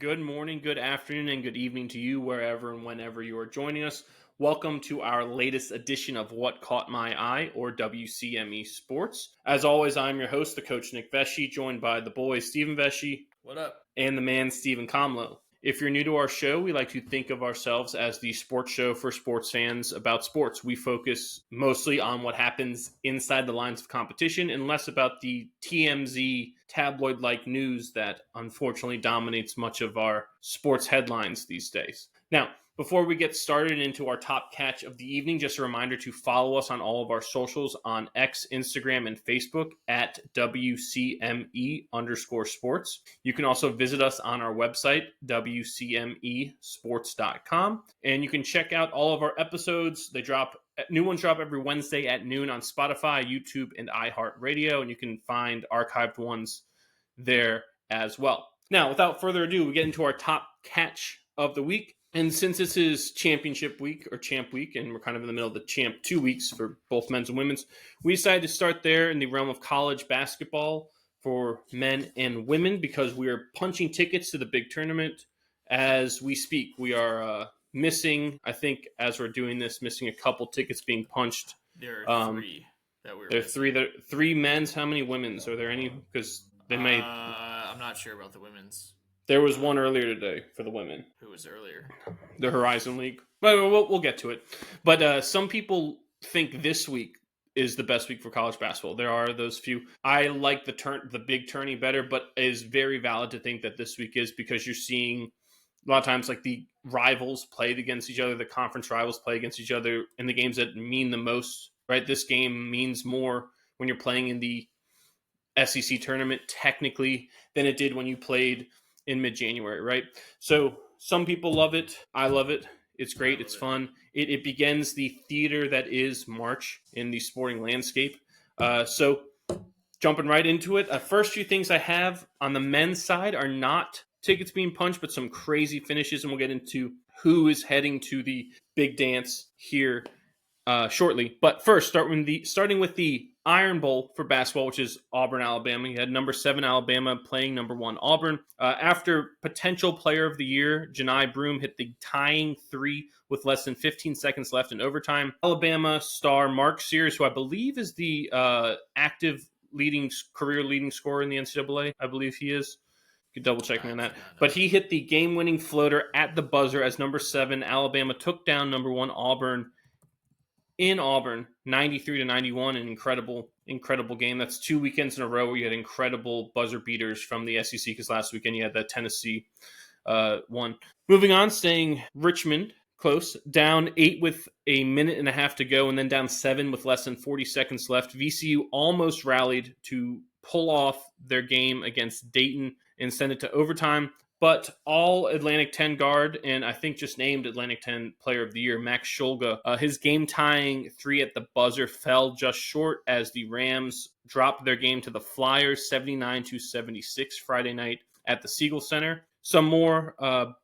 Good morning, good afternoon, and good evening to you, wherever and whenever you are joining us. Welcome to our latest edition of What Caught My Eye, or WCME Sports. As always, I'm your host, the coach Nick Vesci, joined by the boys Stephen Vesci. What up? And the man Stephen Comlow. If you're new to our show, we like to think of ourselves as the sports show for sports fans about sports. We focus mostly on what happens inside the lines of competition and less about the TMZ tabloid-like news that unfortunately dominates much of our sports headlines these days. Now, before we get started into our top catch of the evening, just a reminder to follow us on all of our socials on X, Instagram, and Facebook at WCME_sports. You can also visit us on our website, WCMEsports.com. And you can check out all of our episodes. New ones drop every Wednesday at noon on Spotify, YouTube, and iHeartRadio. And you can find archived ones there as well. Now, without further ado, we get into our top catch of the week. And since this is championship week or champ week, and we're kind of in the middle of the champ 2 weeks for both men's and women's, we decided to start there in the realm of college basketball for men and women because we are punching tickets to the big tournament as we speak. We are missing, I think, as we're doing this, missing a couple tickets being punched. There are three that we're missing. Three men's. How many women's? Are there any? Because they may. I'm not sure about the women's. There was one earlier today for the women. Who was earlier? The Horizon League. But we'll get to it. But some people think this week is the best week for college basketball. There are those few. I like the big tourney better, but it is very valid to think that this week is because you're seeing a lot of times like the rivals play against each other, the conference rivals play against each other in the games that mean the most, right? This game means more when you're playing in the SEC tournament technically than it did when you played in mid-January, right? So some people love it. I love it. It's great. It's fun. It begins the theater that is March in the sporting landscape. So jumping right into it, first few things I have on the men's side are not tickets being punched, but some crazy finishes, and we'll get into who is heading to the big dance here shortly. But first, starting with the Iron Bowl for basketball, which is Auburn, Alabama. You had number 7 Alabama playing number 1 Auburn. After potential player of the year, Janai Broome hit the tying 3 with less than 15 seconds left in overtime. Alabama star Mark Sears, who I believe is the active career leading scorer in the NCAA. I believe he is. You could double check me on that. But he hit the game-winning floater at the buzzer as number 7 Alabama took down number 1 Auburn in Auburn, 93-91, an incredible game. That's 2 weekends in a row where you had incredible buzzer beaters from the SEC, because last weekend you had that Tennessee one. Moving on, staying Richmond close, down 8 with a minute and a half to go, and then down 7 with less than 40 seconds left. VCU almost rallied to pull off their game against Dayton and send it to overtime. But all Atlantic 10 guard, and I think just named Atlantic 10 Player of the Year, Max Shulga, his game-tying 3 at the buzzer fell just short as the Rams dropped their game to the Flyers 79-76 Friday night at the Siegel Center. Some more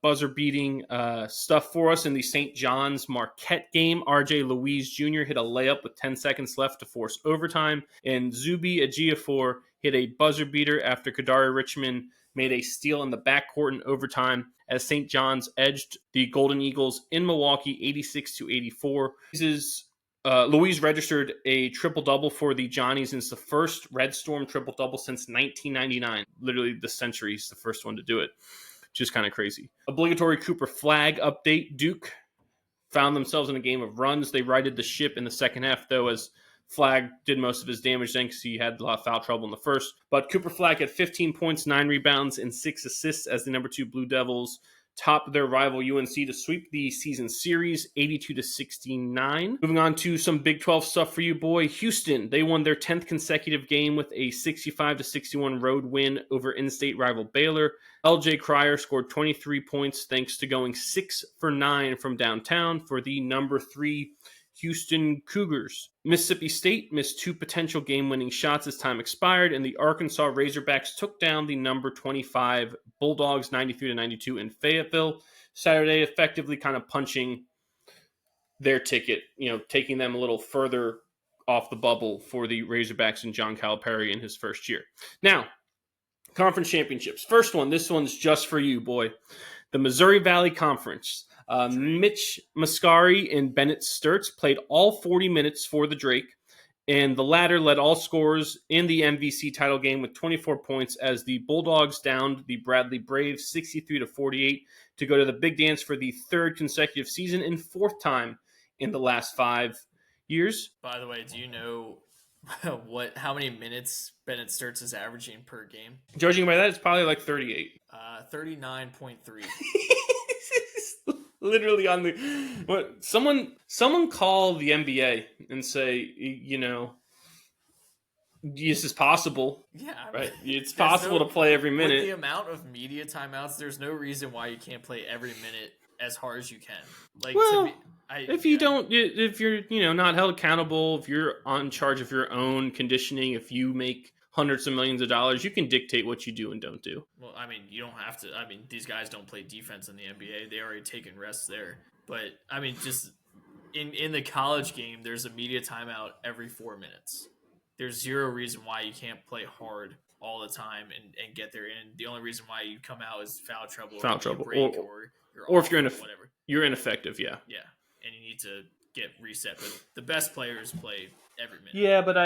buzzer-beating stuff for us in the St. John's Marquette game. R.J. Louise Jr. hit a layup with 10 seconds left to force overtime, and Zuby Ejiofor hit a buzzer beater after Kadari Richmond made a steal in the backcourt in overtime as St. John's edged the Golden Eagles in Milwaukee 86-84. Louise registered a triple-double for the Johnnies, and it's the first Red Storm triple-double since 1999. Literally the century. He's the first one to do it, which is kind of crazy. Obligatory Cooper Flag update. Duke found themselves in a game of runs. They righted the ship in the second half, though, as Flag did most of his damage then because he had a lot of foul trouble in the first. But Cooper Flag had 15 points, 9 rebounds, and 6 assists as the number 2 Blue Devils top their rival UNC to sweep the season series 82-69. Moving on to some Big 12 stuff for you, boy. Houston, they won their 10th consecutive game with a 65-61 road win over in-state rival Baylor. LJ Cryer scored 23 points thanks to going 6 for 9 from downtown for the number 3 Houston Cougars. Mississippi State missed 2 potential game-winning shots as time expired, and the Arkansas Razorbacks took down the number 25 Bulldogs 93-92 in Fayetteville Saturday, effectively kind of punching their ticket, taking them a little further off the bubble for the Razorbacks and John Calipari in his first year. Now, Conference championships. First one. This one's just for you, boy. The Missouri Valley Conference. Mitch Mascari and Bennett Sturts played all 40 minutes for the Drake, and the latter led all scorers in the MVC title game with 24 points as the Bulldogs downed the Bradley Braves 63-48 to go to the big dance for the third consecutive season and fourth time in the last 5 years. By the way, do you know how many minutes Bennett Sturts is averaging per game? Judging by that, it's probably like 38. 39.3. Literally on the what? Someone call the NBA and say, this is possible. Yeah, right. It's possible to play every minute. With the amount of media timeouts, there's no reason why you can't play every minute as hard as you can. Like, well, to me, if you're not held accountable, if you're on charge of your own conditioning, if you make hundreds of millions of dollars, you can dictate what you do and don't do. Well, I mean, you don't have to. I mean, these guys don't play defense in the NBA. They already taken rests there. But I mean, just in the college game, there's a media timeout every 4 minutes. There's zero reason why you can't play hard all the time and get there. And the only reason why you come out is foul trouble, or if you're ineffective. Yeah. And you need to get reset. But the best players play every minute. Yeah, but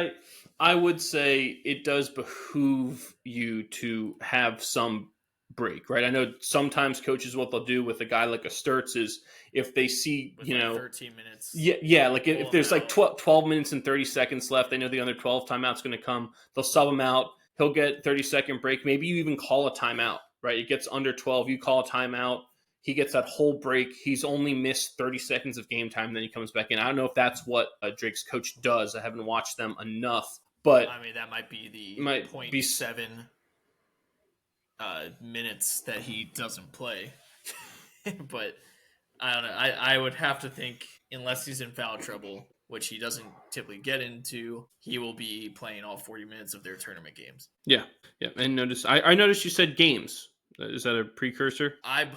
I would say it does behoove you to have some break, right? I know sometimes coaches, what they'll do with a guy like a Sturts is if they see, with 13 minutes. Yeah. Like if there's like 12 minutes and 30 seconds left, they know the other 12 timeouts going to come. They'll sub him out. He'll get 30-second break. Maybe you even call a timeout, right? It gets under 12. You call a timeout. He gets that whole break. He's only missed 30 seconds of game time. Then he comes back in. I don't know if that's what Drake's coach does. I haven't watched them enough. But I mean, that might be the 0.7 minutes that he doesn't play. But I don't know. I would have to think, unless he's in foul trouble, which he doesn't typically get into, he will be playing all 40 minutes of their tournament games. Yeah. And I noticed you said games. Is that a precursor? I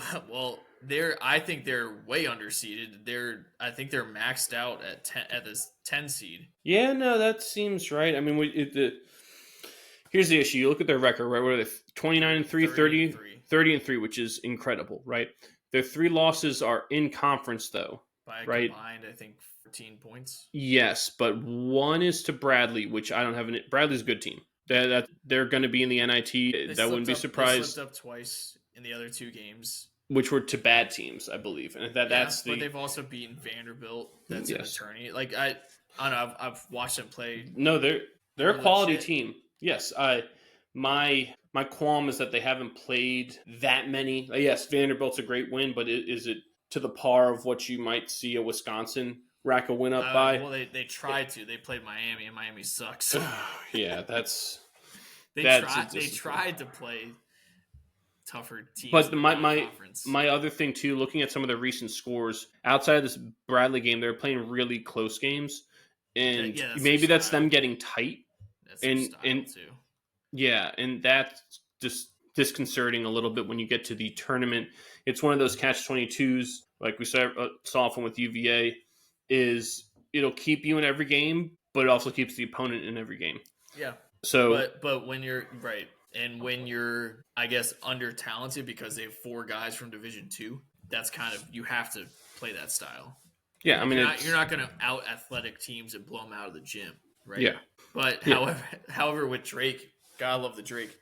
think they're way underseeded. I think they're maxed out at this 10 seed. Yeah, no, that seems right. I mean, here's the issue. You look at their record, right? What are they? 29-3, 30-3, which is incredible, right? Their 3 losses are in conference, though. By right? combined, I think 14 points. Yes, but one is to Bradley, which I don't have. Bradley's a good team. That they're going to be in the NIT. That wouldn't be surprised. They slipped up twice in the other 2 games, which were to bad teams, I believe, and that's the. But they've also beaten Vanderbilt. That's an attorney. Like I don't know. I've watched them play. No, they're a quality team. Yes, my qualm is that they haven't played that many. Yes, Vanderbilt's a great win, but is it to the par of what you might see a Wisconsin rack a win up by? Well, they tried to. They played Miami, and Miami sucks. Yeah, that's. They tried to play tougher teams. But my other thing too, looking at some of the recent scores outside of this Bradley game, they're playing really close games, and maybe that's them getting tight. That's their style too. Yeah, and that's just disconcerting a little bit when you get to the tournament. It's one of those catch-22s, like we saw often with UVA, is it'll keep you in every game, but it also keeps the opponent in every game. Yeah. So, but when you're right, and when you're, I guess, under talented because they have 4 guys from Division II, that's kind of, you have to play that style. Yeah, I mean, you're not going to out athletic teams and blow them out of the gym, right? Yeah. But however, with Drake, gotta love the Drake.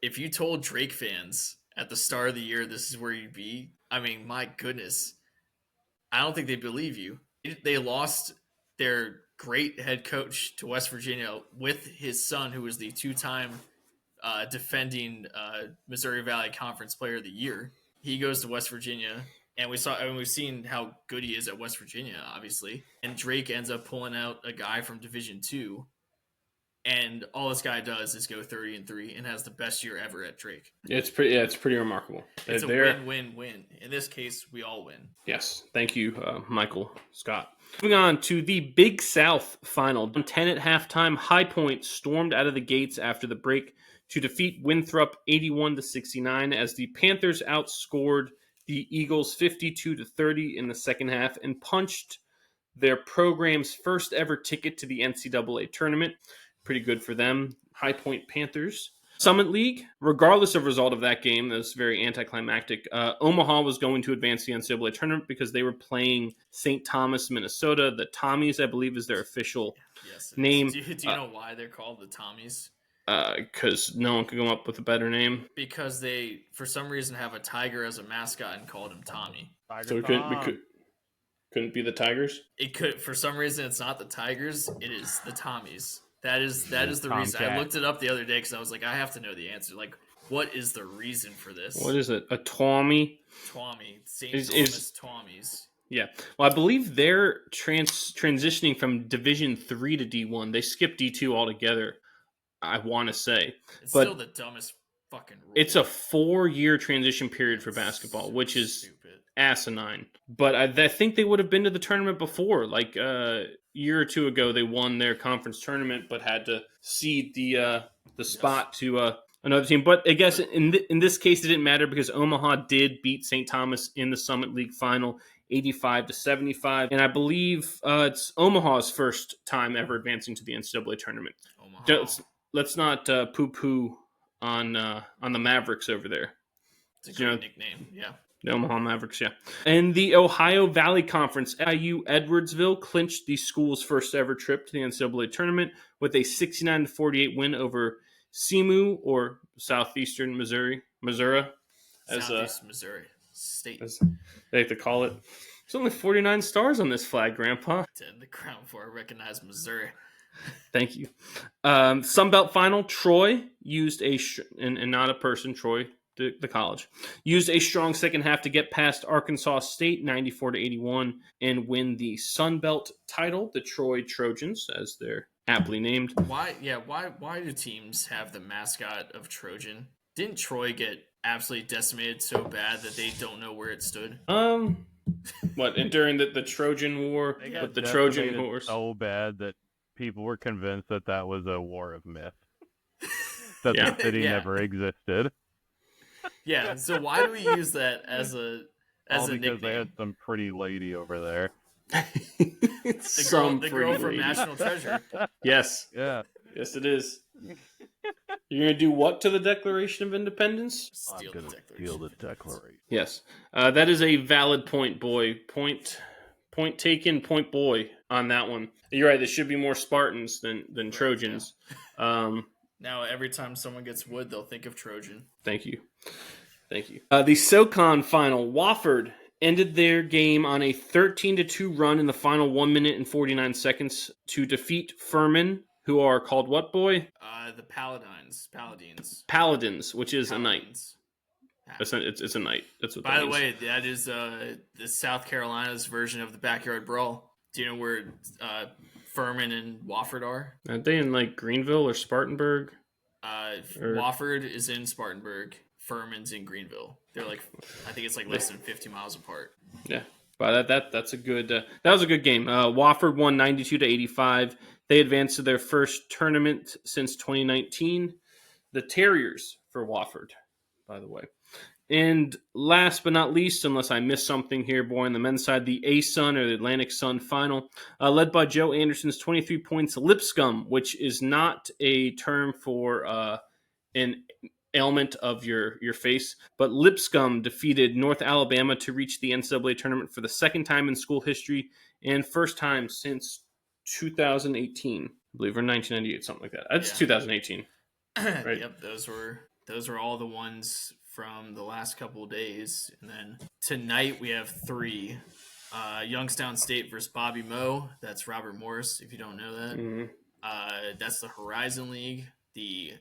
If you told Drake fans at the start of the year this is where you'd be, I mean, my goodness, I don't think they believe you. They lost their great head coach to West Virginia with his son, who was the 2-time defending Missouri Valley Conference Player of the Year. He goes to West Virginia, and we've seen how good he is at West Virginia, obviously. And Drake ends up pulling out a guy from Division II, and all this guy does is go 30-3 and has the best year ever at Drake. It's pretty remarkable. It's a win-win-win. In this case, we all win. Yes, thank you, Michael Scott. Moving on to the Big South final. 10 at halftime, High Point stormed out of the gates after the break to defeat Winthrop 81-69 as the Panthers outscored the Eagles 52-30 in the second half and punched their program's first ever ticket to the NCAA tournament. Pretty good for them. High Point Panthers. Summit League, regardless of result of that game, that was very anticlimactic. Omaha was going to advance the NCAA tournament because they were playing St. Thomas, Minnesota. The Tommies, I believe, is their official name. Do you know why they're called the Tommies? Because no one could come up with a better name. Because they, for some reason, have a tiger as a mascot and called him Tommy. So we couldn't be the Tigers? It could. For some reason, it's not the Tigers. It is the Tommies. That is the reason. I looked it up the other day because I was like, I have to know the answer. Like, what is the reason for this? What is it? A Twommy? Twommy. St. Thomas Twommies. Yeah. Well, I believe they're transitioning from Division 3 to D1. They skipped D2 altogether, I want to say. It's still the dumbest fucking rule. It's a 4-year transition period for basketball, which is stupid. Asinine. But I think they would have been to the tournament before. Like a year or two ago, they won their conference tournament, but had to cede the spot to another team. But I guess in this case, it didn't matter because Omaha did beat St. Thomas in the Summit League final, 85-75. And I believe it's Omaha's first time ever advancing to the NCAA tournament. Let's not poo-poo on the Mavericks over there. It's a great nickname, yeah. The Omaha Mavericks, yeah. And the Ohio Valley Conference, IU Edwardsville clinched the school's first ever trip to the NCAA tournament with a 69-48 win over SEMU, or Southeastern Missouri. Southeast Missouri State. As they like to call it. There's only 49 stars on this flag, Grandpa. To the crown before I recognize Missouri. Thank you. Sunbelt Final, Troy used and not a person, Troy, the college, used a strong second half to get past Arkansas State 94-81 and win the Sunbelt title, the Troy Trojans, as they're aptly named. Why do teams have the mascot of Trojan? Didn't Troy get absolutely decimated so bad that they don't know where it stood? What, during the Trojan War with the Trojan horse? So bad that people were convinced that was a war of myth. That the city never existed. Yeah, so why do we use that as a because nickname? They had some pretty lady over there. the girl from National Treasure. Yes. Yeah. Yes, it is. You're going to do what to the Declaration of Independence? Steal the Declaration. Yes. That is a valid point, boy. Point taken, point boy on that one. You're right. There should be more Spartans than Trojans. Yeah. Now, every time someone gets wood, they'll think of Trojan. Thank you. The SoCon final, Wofford ended their game on a 13-2 run in the final 1 minute and 49 seconds to defeat Furman, who are called what, boy? The Paladins, which is Paladins. A knight. It's a knight. That's what. By the way, that is the South Carolina's version of the Backyard Brawl. Do you know where Furman and Wofford are? Are they in like Greenville or Spartanburg? Wofford is in Spartanburg. Furman's in Greenville. They're like, I think it's like less than 50 miles apart. Yeah, but that's a good. That was a good game. Wofford won 92-85. They advanced to their first tournament since 2019. The Terriers for Wofford, by the way. And last but not least, unless I missed something here, boy, on the men's side, the A-Sun or the Atlantic Sun final, led by Joe Anderson's 23 points, Lipscomb, which is not a term for an ailment of your face, but Lipscomb defeated North Alabama to reach the NCAA tournament for the second time in school history and first time since 2018, I believe, or 1998, something like that. It's 2018. Right? Yep, those were all the ones from the last couple of days. And then tonight we have 3. Youngstown State versus Bobby Moe. That's Robert Morris, if you don't know that. Mm-hmm. That's the Horizon League. The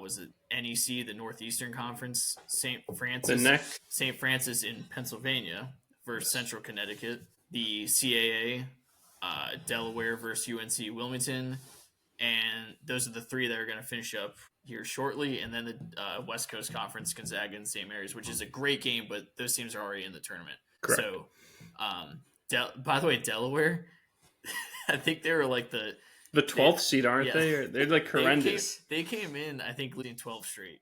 was it NEC, the Northeastern Conference, St. Francis in Pennsylvania versus Central Connecticut. The CAA, Delaware versus UNC Wilmington. And those are the 3 that are going to finish up here shortly. And then the West Coast Conference, Gonzaga and St. Mary's, which is a great game, but those teams are already in the tournament. Correct. So, by the way, Delaware, I think they were like the 12th seed, aren't they? They're like horrendous. They came in, I think, leading 12 straight.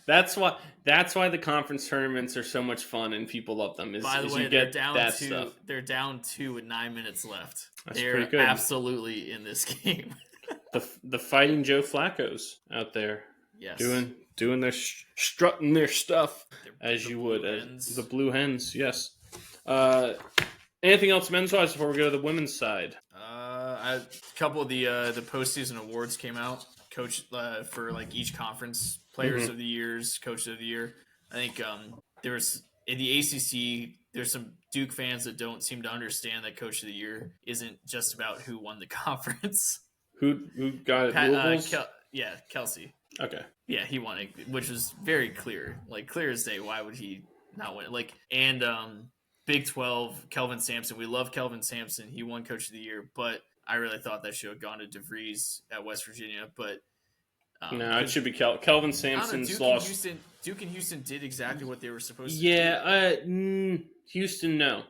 That's why the conference tournaments are so much fun and people love them. By the way, they're down 2. They're down 2 with 9 minutes left. They're absolutely in this game. The Fighting Joe Flaccos out there. Yes. Doing their strutting their stuff as The you Blue would. Hens. The Blue Hens, yes. Anything else men's wise before we go to the women's side? A couple of the postseason awards came out. Coach for like each conference, players of the years, coach of the year. I think there was in the ACC. There's some Duke fans that don't seem to understand that coach of the year isn't just about who won the conference. Who got it? Louisville's? Kelsey. Okay. Yeah, he won it, which was very clear, like clear as day. Why would he not win it? Like, and Big 12, Kelvin Sampson. We love Kelvin Sampson. He won Coach of the Year, but I really thought that should have gone to DeVries at West Virginia. But no, it should be Kelvin Sampson's lost. Duke and Houston did exactly what they were supposed to. Yeah, Houston, no.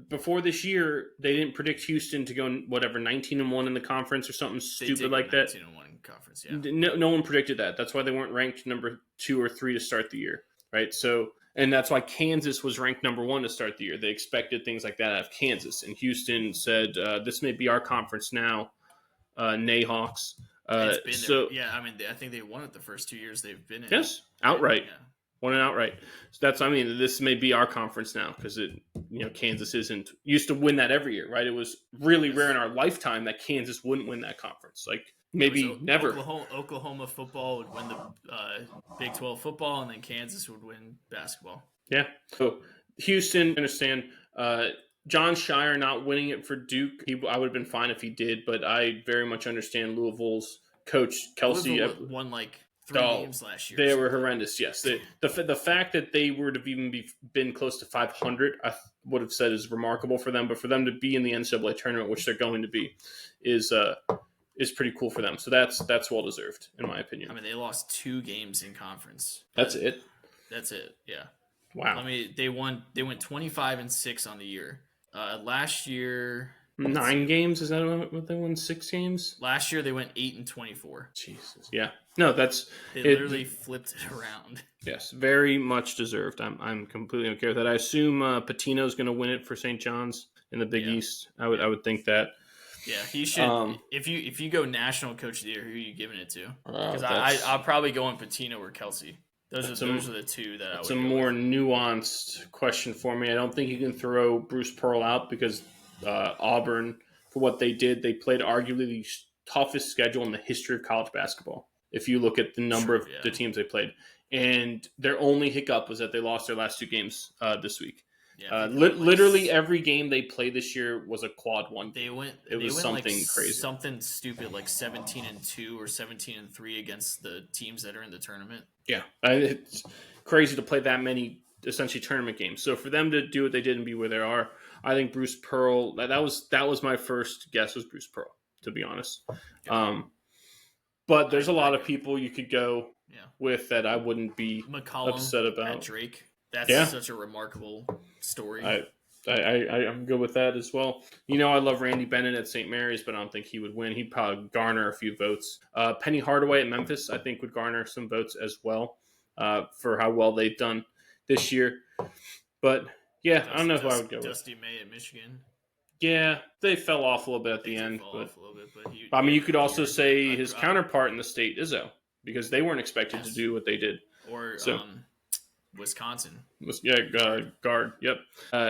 Before this year, they didn't predict Houston to go 19-1 in the conference or something stupid like that. 19-1 conference, yeah. No one predicted that. That's why they weren't ranked number 2 or 3 to start the year, right? So, and that's why Kansas was ranked number 1 to start the year. They expected things like that out of Kansas, and Houston said, "This may be our conference now." Nayhawks. It's been yeah. I mean, I think they won it the first 2 years they've been in. Yes, outright. Yeah. Won it outright. So this may be our conference now because Kansas used to win that every year, right? It was really rare in our lifetime that Kansas wouldn't win that conference. Like maybe never. Oklahoma football would win the Big 12 football, and then Kansas would win basketball. Yeah. So Houston, understand. John Shire not winning it for Duke. I would have been fine if he did, but I very much understand Louisville's coach Kelsey won like 3 games last year. They were horrendous. Yes, the fact that they would have even been close to 500, I would have said is remarkable for them. But for them to be in the NCAA tournament, which they're going to be, is pretty cool for them. So that's well deserved, in my opinion. I mean, they lost 2 games in conference. That's it. Yeah. Wow. I mean, they went 25-6 on the year. Last year, 9 games. Is that what they won? 6 games. Last year they went 8-24. Jesus. Yeah. No, they literally flipped it around. Yes, very much deserved. I'm completely okay with that. I assume Patino's going to win it for St. John's in the Big East. I would think that. Yeah, he should. If you go national coach of the year, who are you giving it to? Because I'll probably go on Patino or Kelsey. Those are the 2 that I would. It's a more nuanced question for me. I don't think you can throw Bruce Pearl out because Auburn, for what they did, they played arguably the toughest schedule in the history of college basketball. If you look at the number of the teams they played, and their only hiccup was that they lost their last 2 games this week. Yeah, literally every game they played this year was a quad 1. It was something like crazy, something stupid like 17-2 or 17-3 against the teams that are in the tournament. Yeah, it's crazy to play that many essentially tournament games. So for them to do what they did and be where they are, I think Bruce Pearl. That was my first guess was Bruce Pearl, to be honest. Yeah. But there's a lot of people you could go with that I wouldn't be upset about. At Drake. That's such a remarkable story. I'm good with that as well. I love Randy Bennett at St. Mary's, but I don't think he would win. He'd probably garner a few votes. Penny Hardaway at Memphis, I think, would garner some votes as well for how well they've done this year. But, I don't know who I would go with. Dusty May at Michigan. Yeah, they fell off a little bit at the end. But you could also say his counterpart in the state, Izzo, because they weren't expected to do what they did. Or Wisconsin. Guard. Yep.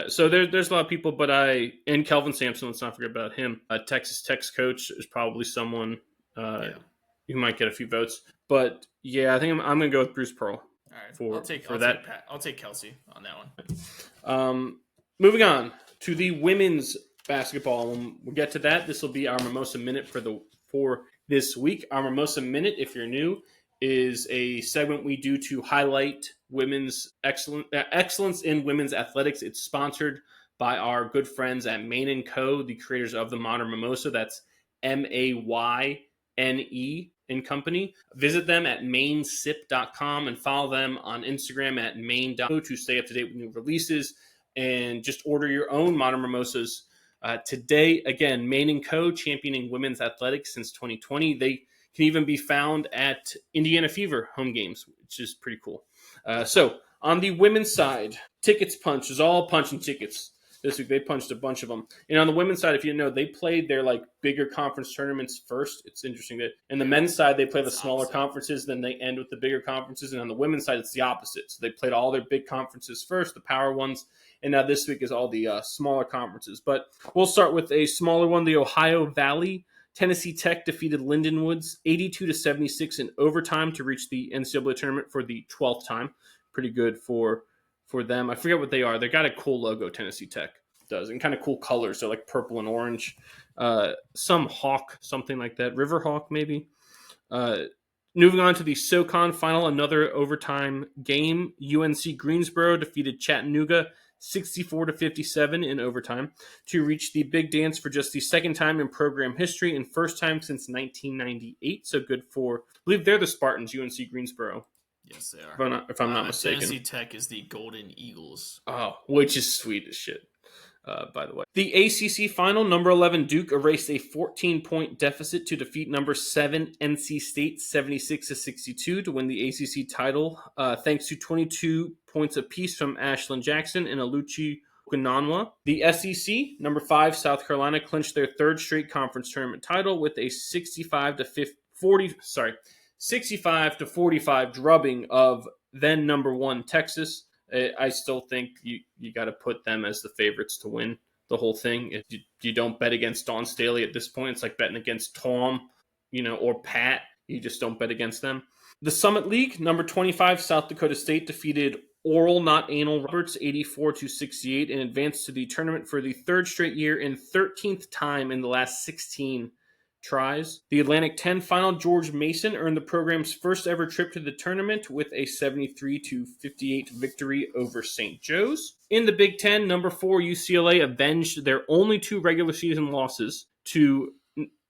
So there's a lot of people, but and Kelvin Sampson, let's not forget about him. Texas Tech's coach is probably someone who might get a few votes. But I think I'm going to go with Bruce Pearl. All right. I'll take Kelsey on that one. Moving on to the women's basketball. When we get to that, this will be our Mimosa Minute for this week. Our Mimosa Minute, if you're new, is a segment we do to highlight women's excellence in women's athletics. It's sponsored by our good friends at Maine & Co., the creators of the Modern Mimosa. That's Mayne & Company. Visit them at mainsip.com and follow them on Instagram at main.co to stay up to date with new releases and just order your own Modern Mimosas today. Again, Maine & Co., championing women's athletics since 2020. They can even be found at Indiana Fever home games, which is pretty cool. So on the women's side, tickets punch is all punching tickets. this week. They punched a bunch of them. And on the women's side, if you know, they played their like bigger conference tournaments first. It's interesting that in the men's side, they play the smaller conferences, then they end with the bigger conferences. And on the women's side, it's the opposite. So they played all their big conferences first, the power ones. And now this week is all the smaller conferences. But we'll start with a smaller one, the Ohio Valley. Tennessee Tech defeated Lindenwoods 82-76 in overtime to reach the NCAA tournament for the 12th time. Pretty good for them. I forget what they are. They got a cool logo, Tennessee Tech does, and kind of cool colors. So like purple and orange. Some hawk, something like that. River hawk, maybe. Moving on to the SoCon final, another overtime game. UNC Greensboro defeated Chattanooga 64-57 in overtime to reach the big dance for just the second time in program history and first time since 1998. So good for, I believe they're the Spartans, UNC Greensboro. Yes, they are. If I'm not mistaken. Tennessee Tech is the Golden Eagles. Oh, which is sweet as shit. By the way. The ACC final, number 11 Duke erased a 14-point deficit to defeat number 7 NC State 76-62 to win the ACC title, thanks to 22 points apiece from Ashlyn Jackson and Aluchi Okunanwa. The SEC, number 5 South Carolina, clinched their third straight conference tournament title with a 65-45 drubbing of then number 1 Texas. I still think you got to put them as the favorites to win the whole thing. If you don't bet against Dawn Staley at this point, it's like betting against Tom, or Pat. You just don't bet against them. The Summit League, number 25 South Dakota State defeated Oral Not Anal Roberts 84-68 and advanced to the tournament for the third straight year and 13th time in the last 16 tries. The Atlantic 10 final, George Mason earned the program's first ever trip to the tournament with a 73-58 victory over St. Joe's. In the Big Ten, number 4 UCLA avenged their only 2 regular season losses to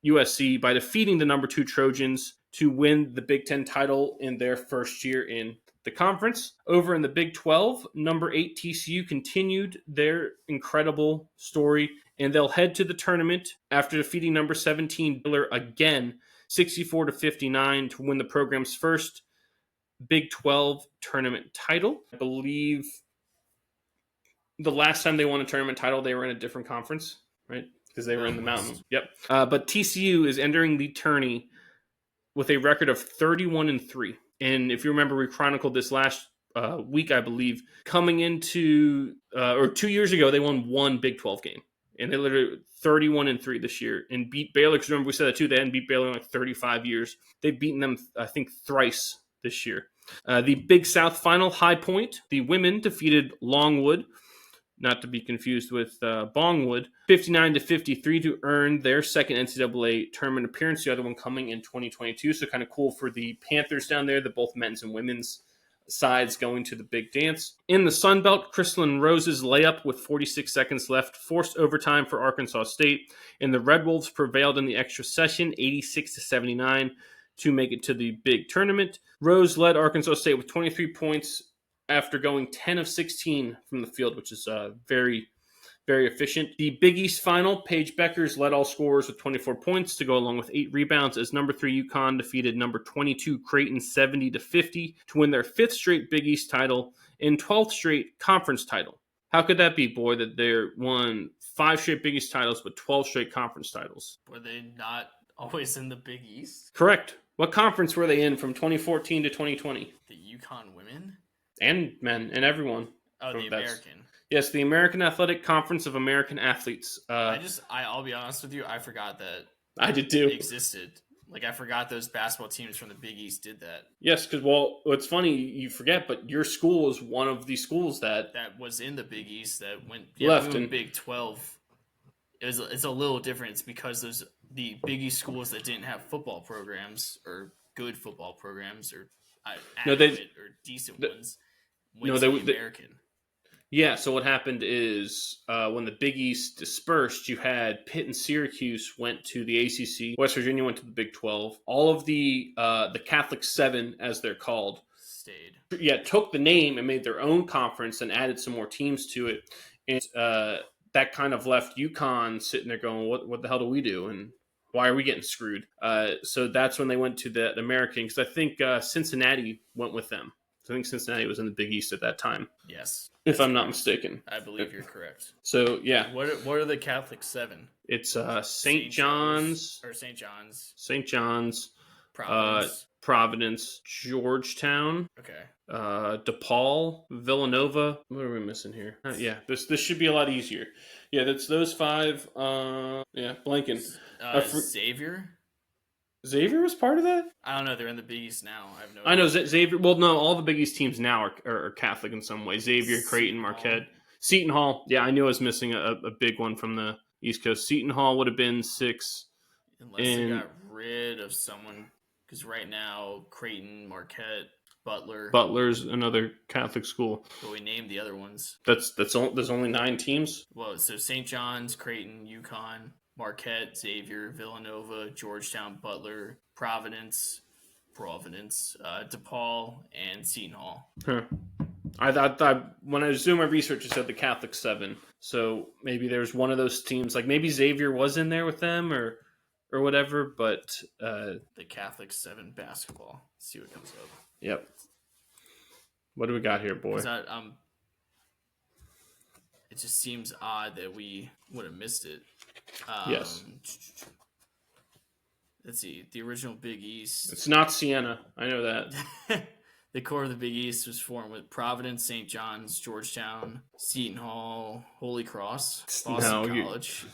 USC by defeating the number 2 Trojans to win the Big Ten title in their first year in the conference. Over in the Big 12, number 8 TCU continued their incredible story, and they'll head to the tournament after defeating number 17 Baylor again, 64-59 to win the program's first Big 12 tournament title. I believe the last time they won a tournament title, they were in a different conference, right? Because they were in the Mountain. Yep. But TCU is entering the tourney with a record of 31-3. And if you remember, we chronicled this last week, I believe, coming into, or 2 years ago, they won one Big 12 game. And they literally 31-3 this year and beat Baylor. Because remember, we said that too. They hadn't beat Baylor in like 35 years. They've beaten them, I think, thrice this year. The Big South final, High Point. The women defeated Longwood, not to be confused with Bongwood, 59-53 to earn their second NCAA tournament appearance. The other one coming in 2022. So kind of cool for the Panthers down there, the both men's and women's sides going to the big dance. In the Sun Belt, Crystalline Rose's layup with 46 seconds left forced overtime for Arkansas State, and the Red Wolves prevailed in the extra session, 86-79, to make it to the big tournament. Rose led Arkansas State with 23 points after going 10 of 16 from the field, which is very, very efficient. The Big East final, Paige Beckers led all scorers with 24 points to go along with 8 rebounds as number 3 UConn defeated number 22 Creighton 70-50 to win their 5th straight Big East title and 12th straight conference title. How could that be, boy, that they won 5 straight Big East titles but 12 straight conference titles? Were they not always in the Big East? Correct. What conference were they in from 2014 to 2020? The UConn women? And men and everyone. Oh, the American. Yes, the American Athletic Conference of American Athletes. I'll be honest with you, I forgot that I did too. Existed. Like, I forgot those basketball teams from the Big East did that. Yes, because, well, it's funny you forget, but your school is one of the schools that was in the Big East that went left in Big 12. It's a little different. It's because there's the Big East schools that didn't have football programs or good football programs or adequate or decent ones. The American. Yeah, so what happened is when the Big East dispersed, you had Pitt and Syracuse went to the ACC. West Virginia went to the Big 12. All of the Catholic Seven, as they're called, stayed. Yeah, took the name and made their own conference and added some more teams to it. And that kind of left UConn sitting there going, what the hell do we do? And why are we getting screwed? So that's when they went to the American, because I think Cincinnati went with them. I think Cincinnati was in the Big East at that time. Yes. if I'm not mistaken. I believe you're correct. So yeah, What are the Catholic 7? it's St. John's, St. John's, Providence, Providence, Georgetown, okay, DePaul, Villanova. What are we missing here? Yeah, this should be a lot easier. Yeah, that's those 5. Yeah, blanking. Xavier. Xavier was part of that? I don't know. They're in the Big East now. I know Xavier. Well, no, all the Big East teams now are Catholic in some way. Xavier, Creighton, Marquette. Seton Hall. Yeah, I knew I was missing a big one from the East Coast. Seton Hall would have been 6. Unless they got rid of someone. Because right now, Creighton, Marquette, Butler's another Catholic school. But we named the other ones. There's only 9 teams? Well, so St. John's, Creighton, UConn, Marquette, Xavier, Villanova, Georgetown, Butler, Providence, DePaul, and Seton Hall. Huh. I thought when I was doing my research, it said the Catholic 7. So maybe there's one of those teams, like maybe Xavier was in there with them or whatever. But the Catholic 7 basketball. Let's see what comes up. Yep. What do we got here, boy? It just seems odd that we would have missed it. Yes. Let's see. The original Big East. It's not Siena. I know that. The core of the Big East was formed with Providence, St. John's, Georgetown, Seton Hall, Holy Cross, Boston College.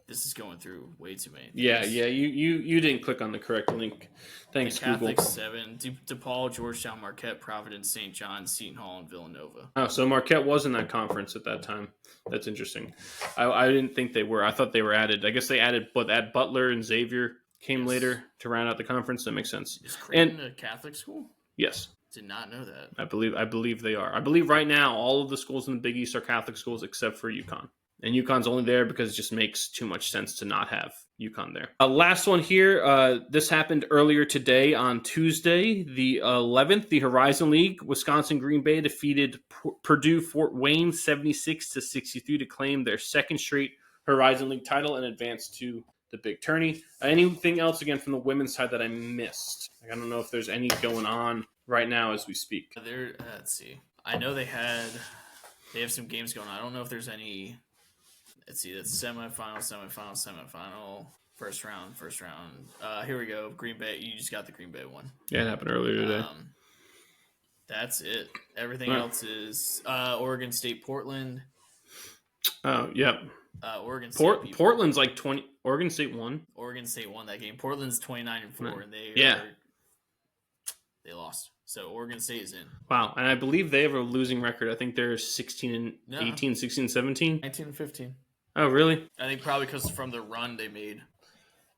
This is going through way too many things. Yeah. You didn't click on the correct link. Thanks, the Catholic Google. 7, DePaul, Georgetown, Marquette, Providence, St. John's, Seton Hall, and Villanova. Oh, so Marquette was in that conference at that time. That's interesting. I didn't think they were. I thought they were added. I guess they added, but Butler and Xavier came later to round out the conference. That makes sense. Is Creighton a Catholic school? Yes. Did not know that. I believe they are. I believe right now all of the schools in the Big East are Catholic schools except for UConn. And UConn's only there because it just makes too much sense to not have UConn there. Last one here. This happened earlier today on Tuesday, the 11th. The Horizon League, Wisconsin Green Bay defeated Purdue Fort Wayne 76-63 to claim their second straight Horizon League title and advance to the Big Tourney. Anything else again from the women's side that I missed? I don't know if there's any going on right now as we speak. Let's see. I know they have some games going on. I don't know if there's any. Let's see. That's semifinal, first round. Here we go. Green Bay. You just got the Green Bay one. Yeah, it happened earlier today. That's it. Everything else is Oregon State, Portland. Oh, yep. Oregon State. Portland's like 20. Oregon State won. Oregon State won that game. Portland's 29-4, and they lost. So Oregon State is in. Wow, and I believe they have a losing record. I think they're 16-18, 16-17. 19-15. Oh, really? I think probably because from the run they made.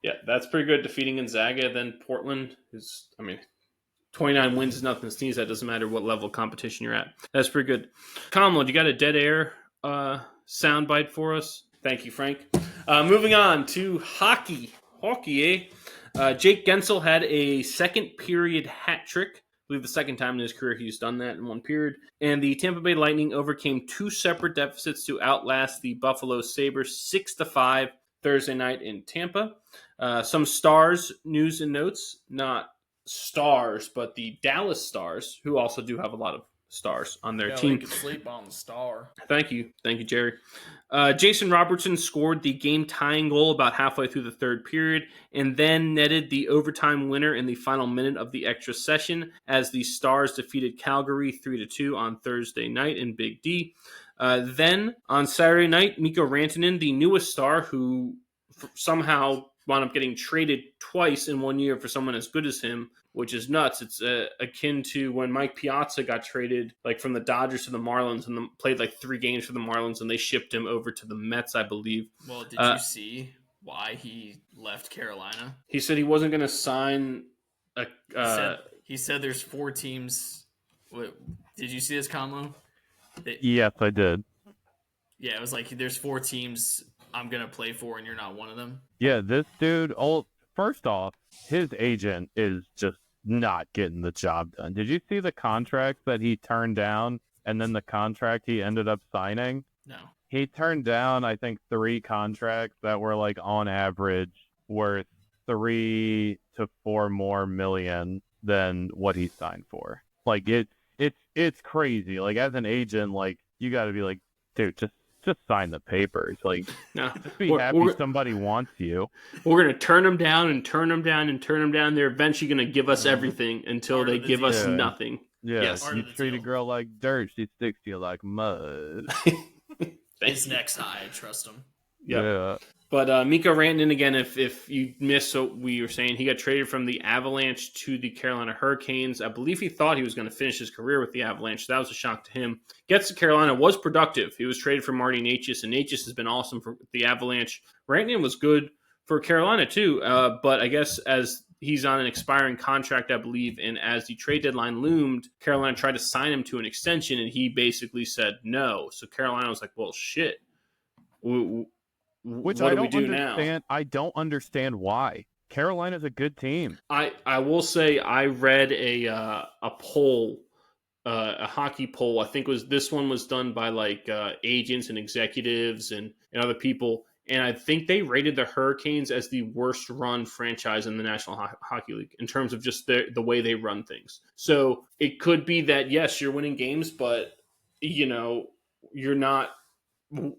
Yeah, that's pretty good. Defeating Gonzaga, then Portland is. 29 wins is nothing to sneeze at. Doesn't matter what level of competition you're at. That's pretty good. Kamala, you got a dead air soundbite for us? Thank you, Frank. Moving on to hockey. Jake Gensel had a second period hat trick. I believe the second time in his career he's done that in one period. And the Tampa Bay Lightning overcame 2 separate deficits to outlast the Buffalo Sabres 6-5 Thursday night in Tampa. Some Stars news and notes. Not Stars, but the Dallas Stars, who also do have a lot of stars on their team. You can sleep on the star. Thank you, Jerry. Jason Robertson scored the game-tying goal about halfway through the third period and then netted the overtime winner in the final minute of the extra session as the Stars defeated Calgary 3-2 on Thursday night in Big D. Then, on Saturday night, Mikko Rantanen, the newest star who somehow wound up getting traded twice in 1 year for someone as good as him, which is nuts. It's akin to when Mike Piazza got traded from the Dodgers to the Marlins and played 3 games for the Marlins, and they shipped him over to the Mets, I believe. Well, did you see why he left Carolina? He said he wasn't going to sign he said there's 4 teams. Did you see this, Kamlo? Yes, I did. Yeah, it was there's 4 teams I'm going to play for, and you're not one of them. Yeah, this dude, first off, his agent is just not getting the job done. Did you see the contract that he turned down and then the contract he ended up signing? No. He turned down, I think, 3 contracts that were on average worth 3 to 4 more million than what he signed for. It's crazy. As an agent, you got to be like, dude, just sign the papers. Like, No, just be happy somebody wants you. We're going to turn them down and turn them down and turn them down. They're eventually going to give us everything until Part they of the give us deal. nothing. Yeah, Yes. Part you of the treat a deal. girl like dirt, she sticks to you like mud. His neck's high. Trust him. Yep. Yeah. But Miko Rantanen, again, if you missed what we were saying, he got traded from the Avalanche to the Carolina Hurricanes. I believe he thought he was going to finish his career with the Avalanche. So that was a shock to him. Gets to Carolina, was productive. He was traded for Marty Necas, and Necas has been awesome for the Avalanche. Rantanen was good for Carolina, too. But I guess as he's on an expiring contract, I believe, and as the trade deadline loomed, Carolina tried to sign him to an extension, and he basically said no. So Carolina was like, well, shit. Which what I do we don't do understand. now? I don't understand why. Carolina's a good team. I will say I read a poll, a hockey poll. I think this one was done by like agents and executives and other people, and I think they rated the Hurricanes as the worst run franchise in the National Hockey League in terms of just the way they run things. So it could be that yes, you're winning games, but you're not.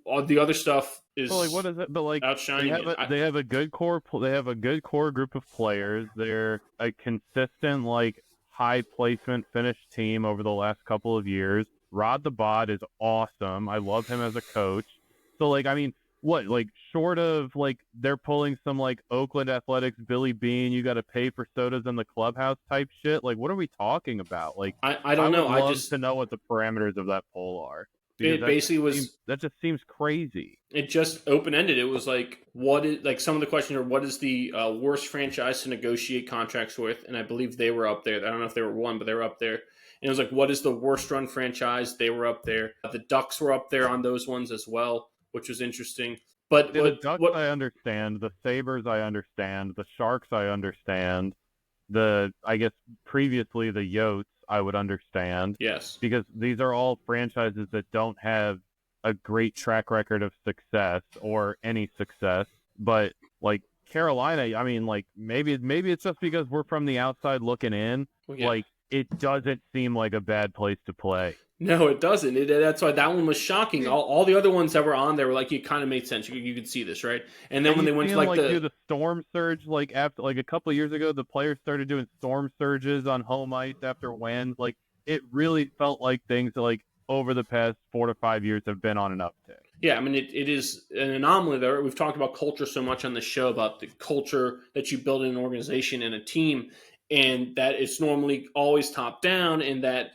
All the other stuff is But like, what is it? But like, outshining it. they have a good core. They have a good core group of players. They're a consistent, like, high placement finished team over the last couple of years. Rod the Bod is awesome. I love him as a coach. So like, I mean, what, like, short of like they're pulling some like Oakland Athletics Billy Bean, you got to pay for sodas in the clubhouse type shit. Like, what are we talking about? Like, I don't know. would love to know what the parameters of that poll are. Because It basically that just seems crazy. It just open ended. It was like, what is like some of the questions are, what is the worst franchise to negotiate contracts with? And I believe they were up there. I don't know if they were one, but they were up there. And it was like, what is the worst run franchise? They were up there. The Ducks were up there on those ones as well, which was interesting. But the Ducks, I understand. The Sabres, I understand. The Sharks, I understand. I guess previously the Yotes, I would understand. Yes. Because these are all franchises that don't have a great track record of success or any success. But like Carolina, I mean, like maybe it's just because we're from the outside looking in. Well, yeah. Like, it doesn't seem like a bad place to play. No, it doesn't. That's why that one was shocking. All the other ones that were on there were like, it kind of made sense. You could see this, right? And then when they went to like the storm surge, like after like a couple of years ago, the players started doing storm surges on home ice after wins. Like, it really felt like things like over the past 4 to 5 years have been on an uptick. Yeah, I mean, it is an anomaly there. We've talked about culture so much on the show, about the culture that you build in an organization and a team, and that it's normally always top down, and that,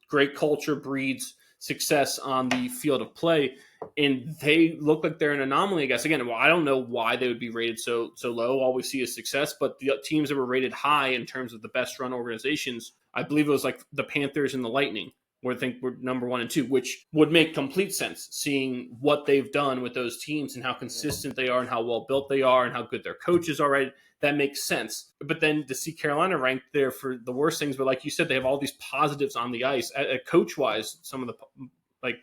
great culture breeds success on the field of play. And they look like they're an anomaly, I guess. Again, well, I don't know why they would be rated so low. All we see is success, but the teams that were rated high in terms of the best run organizations, I believe it was like the Panthers and the Lightning, where I think we're number 1 and 2, which would make complete sense, seeing what they've done with those teams and how consistent they are and how well built they are and how good their coaches are. Right, that makes sense. But then to see Carolina ranked there for the worst things, but like you said, they have all these positives on the ice. Coach wise, some of the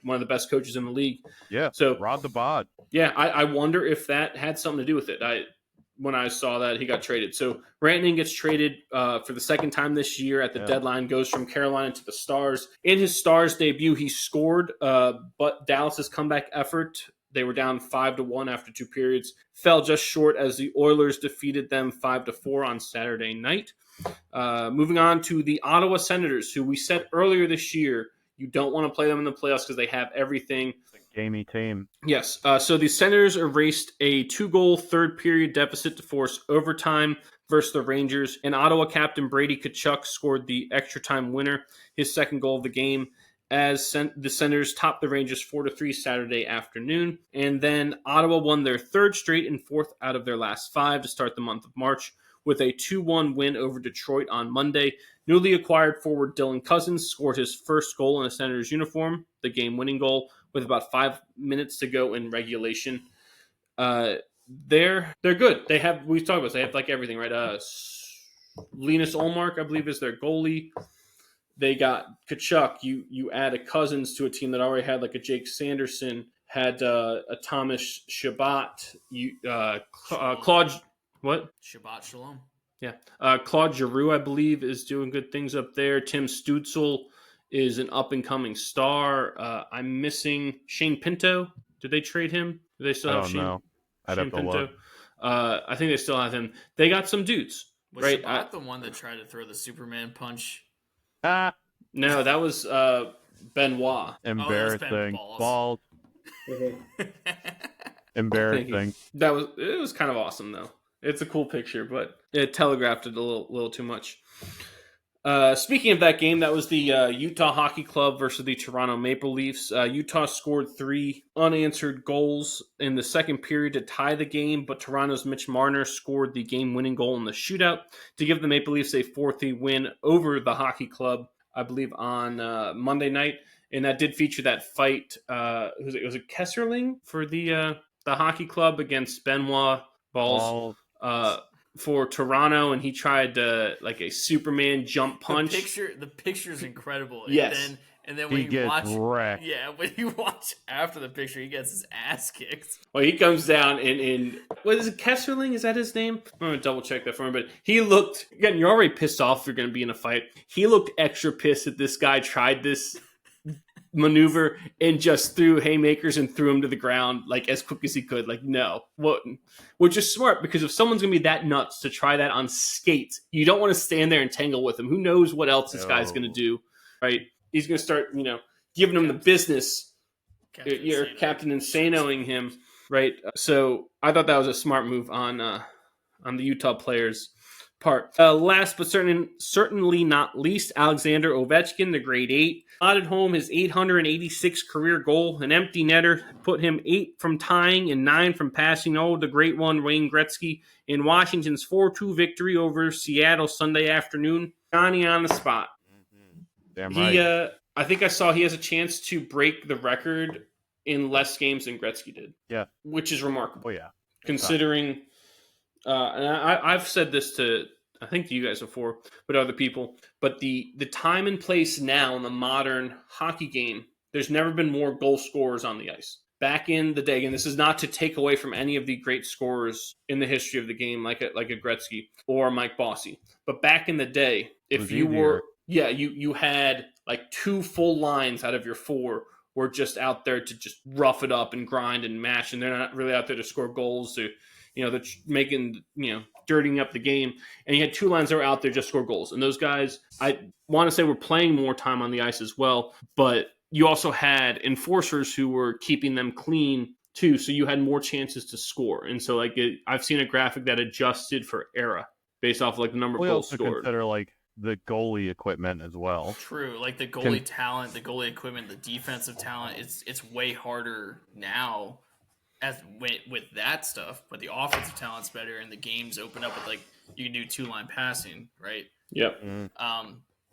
one of the best coaches in the league. Yeah. So Rod the Bod. Yeah, I wonder if that had something to do with it. When I saw that he got traded. So Rantanen gets traded for the second time this year at the deadline, goes from Carolina to the Stars. In his Stars debut, he scored, but Dallas's comeback effort, they were down 5-1 after 2 periods, fell just short as the Oilers defeated them 5-4 on Saturday night. Moving on to the Ottawa Senators, who we said earlier this year, you don't want to play them in the playoffs because they have everything. Gamey team. Yes. So the Senators erased a 2-goal third period deficit to force overtime versus the Rangers. And Ottawa captain Brady Tkachuk scored the extra time winner, his second goal of the game, as the Senators topped the Rangers 4-3 Saturday afternoon. And then Ottawa won their third straight and fourth out of their last 5 to start the month of March, with a 2-1 win over Detroit on Monday. Newly acquired forward Dylan Cousins scored his first goal in a Senators uniform, the game-winning goal, with about 5 minutes to go in regulation. They're good. We've talked about this, they have like everything, right? Linus Ullmark, I believe, is their goalie. They got Tkachuk. You add a Cousins to a team that already had like a Jake Sanderson, had a Thomas Chabot, Claude. What? Shabbat Shalom. Yeah. Claude Giroux, I believe, is doing good things up there. Tim Stutzel is an up-and-coming star. I'm missing Shane Pinto. Did they trade him? Do they still I have don't Shane, know. I'd Shane have to Pinto? look. I think they still have him. They got some dudes, Was right? Shabbat the one that tried to throw the Superman punch? No, that was Benoit. Embarrassing. Balls. Balls. Embarrassing. It was kind of awesome though. It's a cool picture, but it telegraphed it a little too much. Speaking of that game, that was the Utah Hockey Club versus the Toronto Maple Leafs. Utah scored 3 unanswered goals in the second period to tie the game, but Toronto's Mitch Marner scored the game-winning goal in the shootout to give the Maple Leafs a 4-3 win over the Hockey Club, I believe, on Monday night. And that did feature that fight. Was it Kesserling for the Hockey Club against Benoit Balls. For Toronto, and he tried like a Superman jump punch. The picture is incredible. Yes. And then when he gets wrecked. Yeah, when you watch after the picture, he gets his ass kicked. Well, he comes down and what is it, Kesserling? Is that his name? I'm gonna double check that for him. But he looked, again, you're already pissed off if you're gonna be in a fight. He looked extra pissed that this guy tried this maneuver and just threw haymakers and threw him to the ground like as quick as he could. Like, no. Which is smart, because if someone's gonna be that nuts to try that on skates, you don't want to stand there and tangle with him. Who knows what else this guy's gonna do, right? He's gonna start, giving him the business. You're Captain Insanoing him, right? So I thought that was a smart move on the Utah players' part. Last but certainly not least, Alexander Ovechkin, the grade 8, slotted home his 886th career goal. An empty netter put him 8 from tying and 9 from passing the great one, Wayne Gretzky, in Washington's 4-2 victory over Seattle Sunday afternoon. Johnny on the spot. Damn right. I think I saw he has a chance to break the record in less games than Gretzky did. Yeah. Which is remarkable. Oh, yeah. Considering, and I've said this to, I think to you guys before, but other people, but the time and place now in the modern hockey game, there's never been more goal scorers on the ice. Back in the day, and this is not to take away from any of the great scorers in the history of the game, like a Gretzky or Mike Bossy, but back in the day, if you were, you had like 2 full lines out of your 4 were just out there to just rough it up and grind and mash, and they're not really out there to score goals. They're making, dirtying up the game. And you had 2 lines that were out there just score goals. And those guys, I want to say, were playing more time on the ice as well. But you also had enforcers who were keeping them clean too. So you had more chances to score. And so I've seen a graphic that adjusted for era based off the number of goals scored. Consider the goalie equipment as well. True, the goalie talent, the goalie equipment, the defensive talent. It's way harder now with that stuff, but the offensive talent's better, and the games open up with you can do 2-line passing, right? Yep.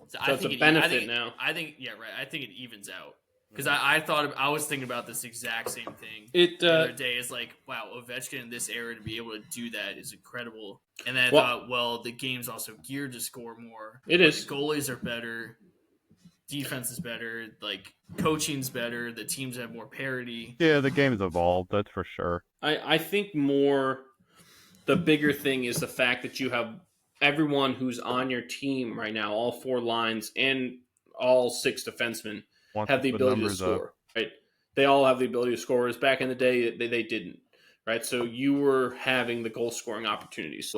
So it's a benefit now. I think it evens out, because I was thinking about this exact same thing the other day. Is wow, Ovechkin in this era to be able to do that is incredible. And then I thought, the game's also geared to score more. It is. The goalies are better. Defense is better, coaching's better, the teams have more parity. Yeah, the game's evolved, that's for sure. I think the bigger thing is the fact that you have everyone who's on your team right now, all 4 lines and all 6 defensemen, have the ability to score. Right? They all have the ability to score. Whereas back in the day, they didn't. Right? So you were having the goal scoring opportunities.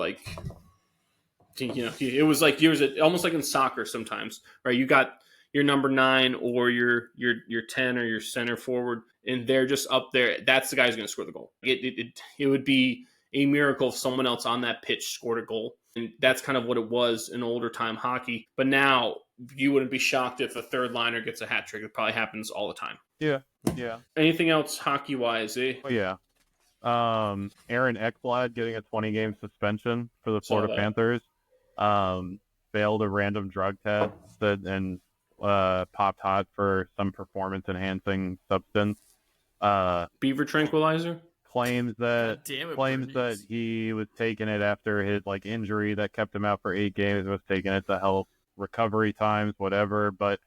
It was almost like in soccer sometimes, right? You got your number 9 or your 10 or your center forward, and they're just up there. That's the guy who's going to score the goal. It would be a miracle if someone else on that pitch scored a goal. And that's kind of what it was in older time hockey. But now you wouldn't be shocked if a third liner gets a hat trick. It probably happens all the time. Yeah. Anything else hockey-wise, eh? Oh, yeah. Aaron Ekblad getting a 20-game suspension for the Florida Panthers. Failed a random drug test and popped hot for some performance-enhancing substance. Beaver tranquilizer? Claims that he was taking it after his injury that kept him out for 8 games, was taking it to help recovery times, whatever. But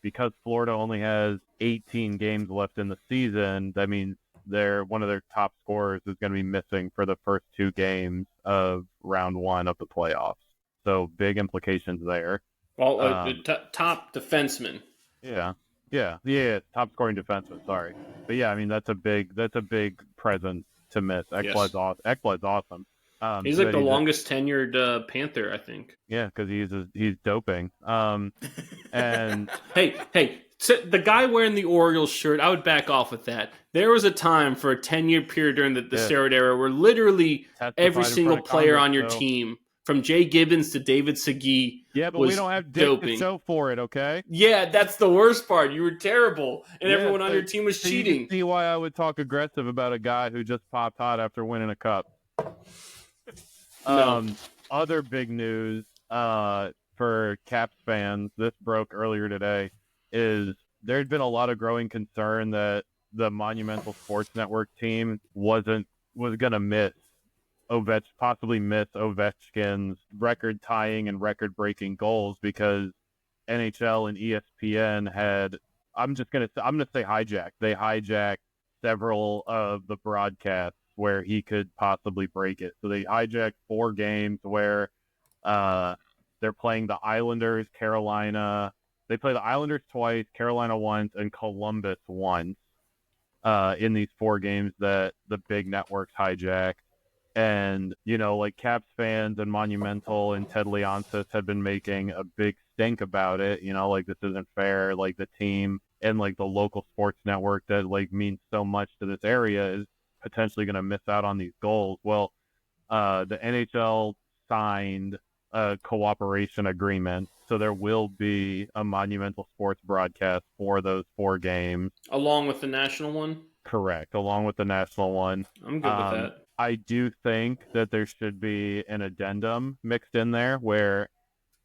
because Florida only has 18 games left in the season, that means one of their top scorers is going to be missing for the first 2 games of round 1 of the playoffs. So big implications there. Well, the top defenseman. Yeah. Top scoring defenseman. Sorry, but yeah, I mean that's a big present to miss. Yes. Ekblad's awesome. He's Too like bad the longest tenured Panther, I think. yeah, because he's doping. And Hey, so the guy wearing the Orioles shirt, I would back off with that. There was a time for a 10-year period during the Yeah. steroid era where literally every testified in single front of player Congress, on your though. team, from Jay Gibbons to David Segui, Yeah, but we was don't have dick to doping. show for it, okay? Yeah, that's the worst part. You were terrible, and Yeah, everyone on your team was so you cheating. can see why I would talk aggressive about a guy who just popped hot after winning a cup. No. Other big news for Caps fans, this broke earlier today, is there had been a lot of growing concern that the Monumental Sports Network team was gonna possibly miss Ovechkin's record-tying and record-breaking goals because NHL and ESPN had I'm gonna say hijacked. They hijacked several of the broadcasts where he could possibly break it. So they hijacked 4 games where they're playing the Islanders, Carolina. They play the Islanders twice, Carolina once, and Columbus once in these 4 games that the big networks hijacked. And, like Caps fans and Monumental and Ted Leonsis had been making a big stink about it, like this isn't fair, like the team and like the local sports network that like means so much to this area is potentially going to miss out on these goals. Well, the NHL signed a cooperation agreement, so there will be a Monumental Sports broadcast for those 4 games. Along with the national one? Correct, along with the national one. I'm good with that. I do think that there should be an addendum mixed in there where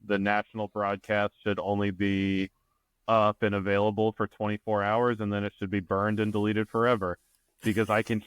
the national broadcast should only be up and available for 24 hours, and then it should be burned and deleted forever. Because I can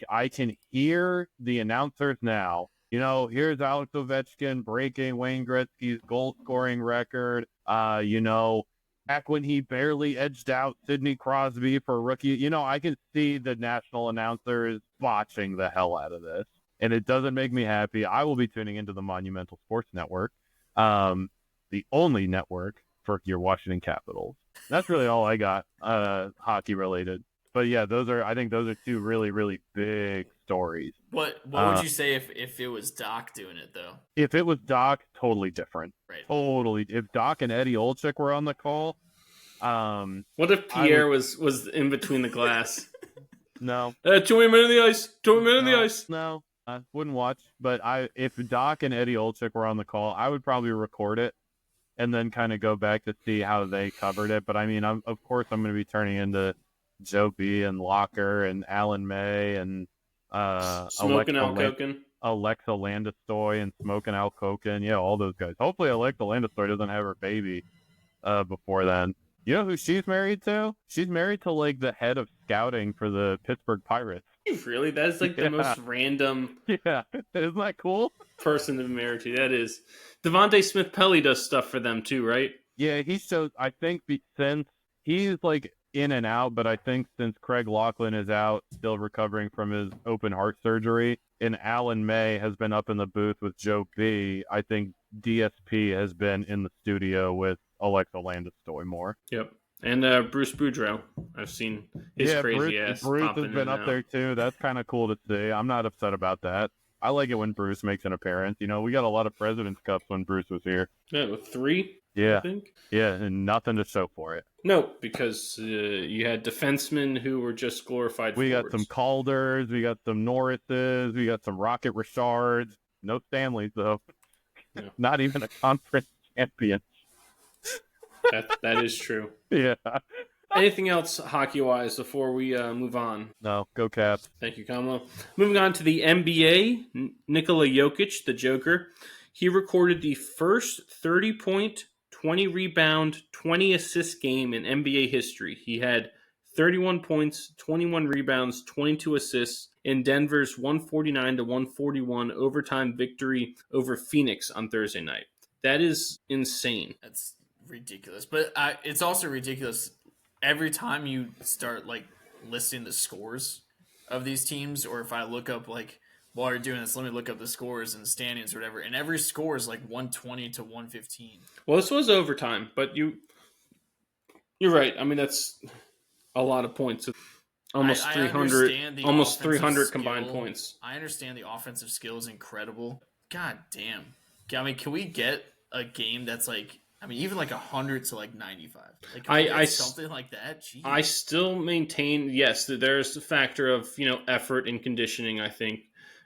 hear the announcers now. Here's Alex Ovechkin breaking Wayne Gretzky's goal scoring record. Back when he barely edged out Sidney Crosby for rookie. I can see the national announcers botching the hell out of this, and it doesn't make me happy. I will be tuning into the Monumental Sports Network, the only network for your Washington Capitals. That's really all I got, hockey related. But yeah, I think those are 2 really, really big stories. What would you say if it was Doc doing it though? If it was Doc, totally different. Right. Totally. If Doc and Eddie Olczyk were on the call, what if Pierre was in between the glass? No. 20 minutes in the ice. 20 minutes in the ice. No, I wouldn't watch. But if Doc and Eddie Olczyk were on the call, I would probably record it and then kind of go back to see how they covered it. But I mean, of course, I'm going to be turning into Joe B and Locker and Alan May and Smoking Al Koken. Alexa Landestoy and Smoking Al Koken. Yeah, all those guys. Hopefully Alexa Landestoy doesn't have her baby before then. You know who she's married to? She's married to like the head of scouting for the Pittsburgh Pirates. Really? That's like the most random Isn't that cool? person to be married to. That is. Devontae Smith-Pelly does stuff for them too, right? Yeah, he shows, I think since he's like in and out, but I think since Craig Laughlin is out, still recovering from his open heart surgery, and Alan May has been up in the booth with Joe B, I think DSP has been in the studio with Alexa Landestoy more. Yep. And Bruce Boudreau. I've seen his crazy ass. Bruce has been up there too. That's kind of cool to see. I'm not upset about that. I like it when Bruce makes an appearance. We got a lot of President's Cups when Bruce was here. Yeah, with 3, yeah. I think. Yeah, and nothing to show for it. No, because you had defensemen who were just glorified We forwards. got some Calders, we got some Norrises, we got some Rocket Richards. No Stanleys, though. Yeah. Not even a conference champion. That is true. Yeah. Anything else hockey-wise before we move on? No, go Caps. Thank you, Kamala. Moving on to the NBA, Nikola Jokic, the Joker. He recorded the first 30-point, 20-rebound, 20-assist game in NBA history. He had 31 points, 21 rebounds, 22 assists in Denver's 149-141 overtime victory over Phoenix on Thursday night. That is insane. That's ridiculous. But it's also ridiculous every time you start like listing the scores of these teams, or if I look up like while you're doing this, let me look up the scores and standings or whatever, and every score is like 120 to 115. Well, this was overtime, but you You're right. I mean, that's a lot of points. Almost I 300, understand the almost offensive 300 skill. combined points. I understand the offensive skill is incredible. God damn. I mean, can we get a game that's like, I mean, even like 100 to like 95? Like, can we get something like that? Jeez. I still maintain, yes, that there's a factor of, effort and conditioning, I think.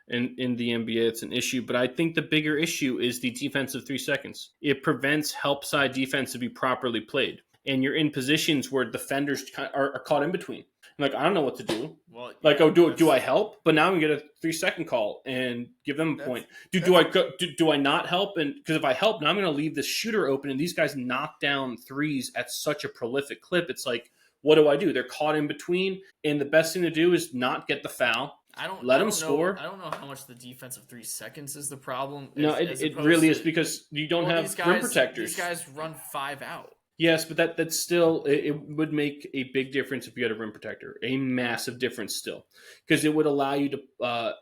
In the NBA, it's an issue. But I think the bigger issue is the defensive 3 seconds. It prevents help side defense to be properly played. And you're in positions where defenders are caught in between. Like, I don't know what to do. Well, like, do I help? But now I'm going to get a 3-second call and give them a point. Do I not help? And because if I help, now I'm going to leave this shooter open, and these guys knock down threes at such a prolific clip. It's like, what do? They're caught in between, and the best thing to do is not get the foul. Let them score. I don't know how much the defensive 3 seconds is the problem. No, it really is because you don't have rim protectors. These guys run 5 out. Yes, but that's still, it would make a big difference if you had a rim protector. A massive difference still. Because it would allow you to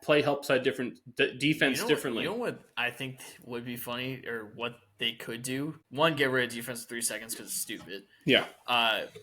play help side defense differently. You know what I think would be funny, or what they could do? One, get rid of defense 3 seconds because it's stupid. Yeah.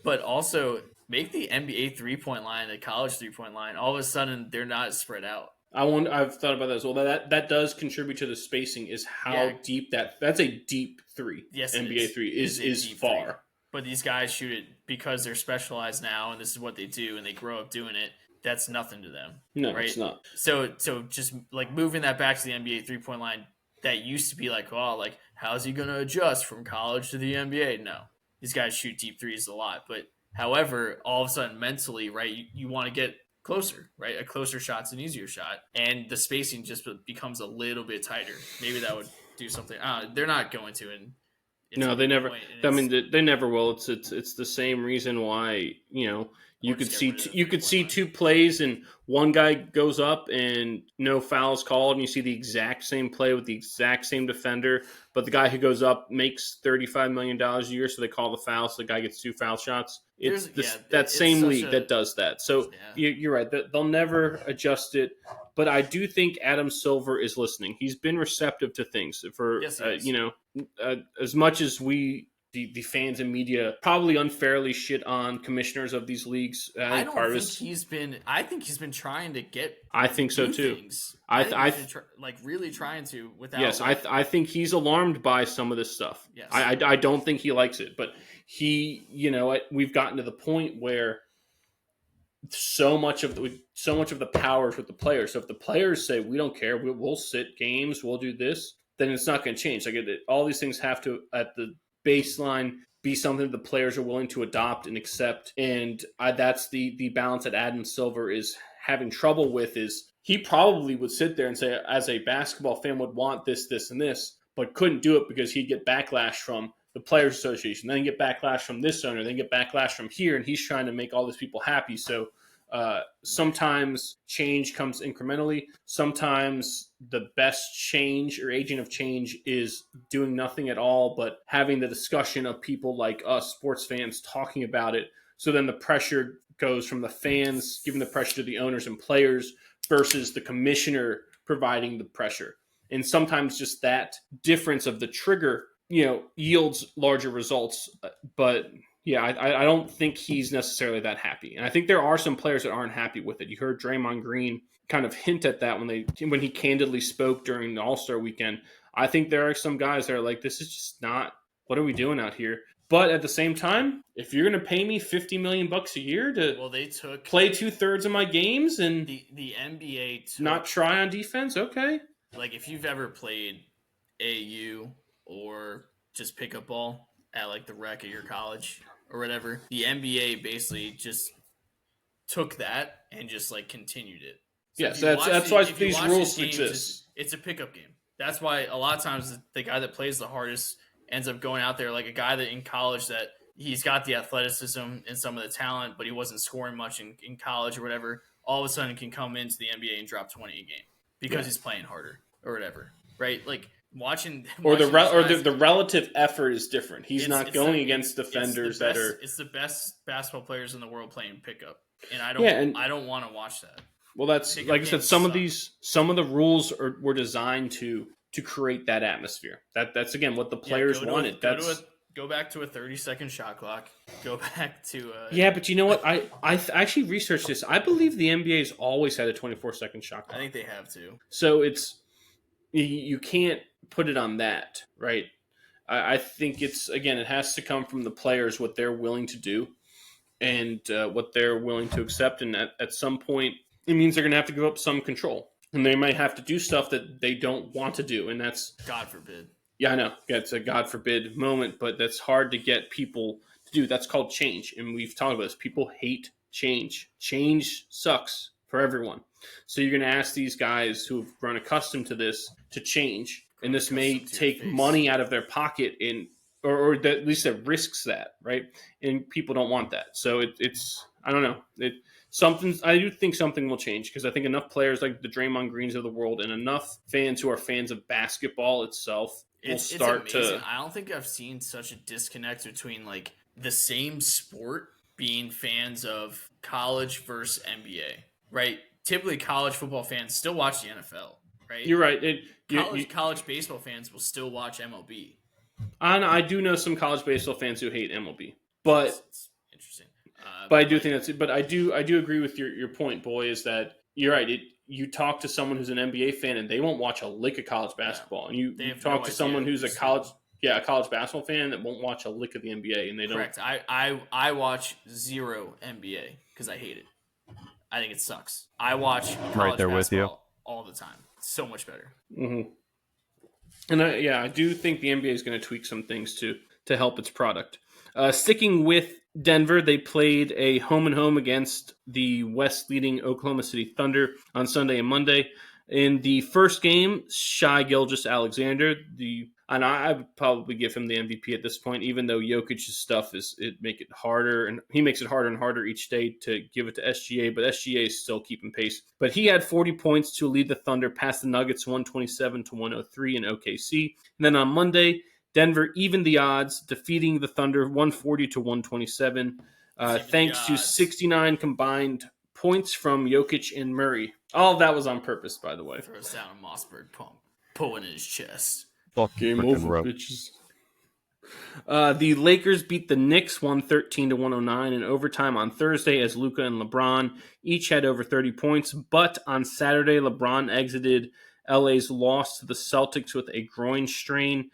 But also make the NBA 3-point line, the college 3-point line, all of a sudden they're not spread out. I've thought about that as well. That does contribute to the spacing, is how deep that's a deep 3. Yes, NBA 3 is far. 3. But these guys shoot it because they're specialized now, and this is what they do, and they grow up doing it. That's nothing to them. No, right? It's not. So just like moving that back to the NBA 3-point line, that used to be like, oh, like how's he going to adjust from college to the NBA? No, these guys shoot deep threes a lot, but however, all of a sudden mentally, right, you want to get closer, right? A closer shot's an easier shot, and the spacing just becomes a little bit tighter. Maybe that would do something. They're not going to. No, they never. I mean, they never will. It's the same reason why you could see 2 plays and one guy goes up and no fouls called, and you see the exact same play with the exact same defender, but the guy who goes up makes $35 million a year, so they call the foul, so the guy gets 2 foul shots. It's that same league that does that. So you're right. They'll never adjust it, but I do think Adam Silver is listening. He's been receptive to things for as much as the fans and media probably unfairly shit on commissioners of these leagues. I think he's been trying to get. I think so too. Things. I really trying to. Without. Yes, I think he's alarmed by some of this stuff. Yes. I don't think he likes it, but we've gotten to the point where so much of the power is with the players. So if the players say we don't care, we'll sit games, we'll do this, then it's not going to change. Like all these things have to at the baseline be something the players are willing to adopt and accept, and that's the balance that Adam Silver is having trouble with. Is he probably would sit there and say, as a basketball fan, would want this, and this, but couldn't do it because he'd get backlash from the Players Association, then get backlash from this owner, then get backlash from here, and he's trying to make all these people happy. So sometimes change comes incrementally. Sometimes the best change or agent of change is doing nothing at all, but having the discussion of people like us, sports fans, talking about it. So then the pressure goes from the fans giving the pressure to the owners and players versus the commissioner providing the pressure. And sometimes just that difference of the trigger, yields larger results. But yeah, I don't think he's necessarily that happy. And I think there are some players that aren't happy with it. You heard Draymond Green kind of hint at that when he candidly spoke during the All-Star weekend. I think there are some guys that are like, this is just not, what are we doing out here? But at the same time, if you're going to pay me $50 million a year to play 2/3 of my games and the NBA not try on defense, okay. Like if you've ever played AU or just pick up ball at like the rec at your college or whatever, the NBA basically just took that and just like continued it. So yes, that's why these rules exist. It's a pickup game. That's why a lot of times the guy that plays the hardest ends up going out there, like a guy that in college that he's got the athleticism and some of the talent, but he wasn't scoring much in college or whatever, all of a sudden can come into the NBA and drop 20 a game because he's playing harder or whatever, right? Like the relative effort is different. He's not going against defenders that are. It's the best basketball players in the world playing pickup, and I don't want to watch that. Well, that's like I said. Some of the rules Mm-hmm. were designed to create that atmosphere. That's again what the players wanted. Go Go back to a 30-second shot clock. Go back to Yeah, but you know what? I actually researched this. I believe the NBA's always had a 24-second shot I clock. think they have to. So you can't put it on that, right? I think it has to come from the players, what they're willing to do and what they're willing to accept. And at some point, it means they're going to have to give up some control. And they might have to do stuff that they don't want to do. And that's... God forbid. Yeah, I know. Yeah, it's a God forbid moment, but that's hard to get people to do. That's called change. And we've talked about this. People hate change. Change sucks for everyone. So you're going to ask these guys who've grown accustomed to this to change. And this may take money out of their pocket or at least it risks that, right? And people don't want that. So it's I don't know. I do think something will change because I think enough players like the Draymond Greens of the world and enough fans who are fans of basketball itself will start it's amazing. I don't think I've seen such a disconnect between like the same sport being fans of college versus NBA, right? Typically, college football fans still watch the NFL, right? You're right. College baseball fans will still watch MLB. I do know some college baseball fans who hate MLB, but it's interesting. But I do think that's it. But I do agree with your point, boy. Is that you're right? You talk to someone who's an NBA fan and they won't watch a lick of college basketball, and you talk to someone who's a college basketball fan that won't watch a lick of the NBA, and they don't. Correct. I watch zero NBA because I hate it. I think it sucks. I watch college basketball all the time. It's so much better. Mm-hmm. And I do think the NBA is going to tweak some things to help its product. Sticking with Denver, they played a home-and-home against the West-leading Oklahoma City Thunder on Sunday and Monday. In the first game, Shai Gilgeous-Alexander, and I would probably give him the MVP at this point, even though Jokic's stuff make it harder, and he makes it harder and harder each day to give it to SGA, but SGA is still keeping pace. But he had 40 points to lead the Thunder past the Nuggets 127-103 in OKC. And then on Monday, Denver evened the odds, defeating the Thunder 140-127, thanks to 69 combined points from Jokic and Murray. All of that was on purpose, by the way. Throws down a Mossberg pump, pulling in his chest. Game over, bitches. The Lakers beat the Knicks 113-109 in overtime on Thursday as Luka and LeBron each had over 30 points. But on Saturday, LeBron exited LA's loss to the Celtics with a groin strain,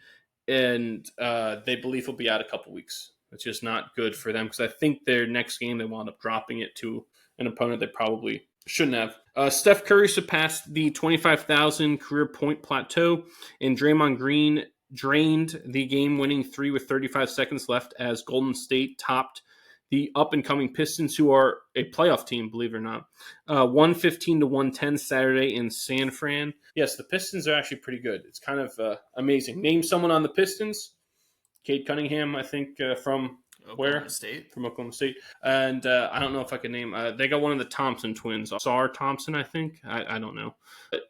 and they believe he'll be out a couple weeks. It's just not good for them because I think their next game they wound up dropping it to an opponent they probably shouldn't have. Steph Curry surpassed the 25,000 career point plateau, and Draymond Green drained the game-winning three with 35 seconds left as Golden State topped the up-and-coming Pistons, who are a playoff team, believe it or not, 115-110 Saturday in San Fran. Yes, the Pistons are actually pretty good. It's kind of amazing. Name someone on the Pistons. Cade Cunningham, I think, from Oklahoma State. From Oklahoma State. And I don't know if I can name... they got one of the Thompson twins. Sar Thompson, I think. I don't know. But,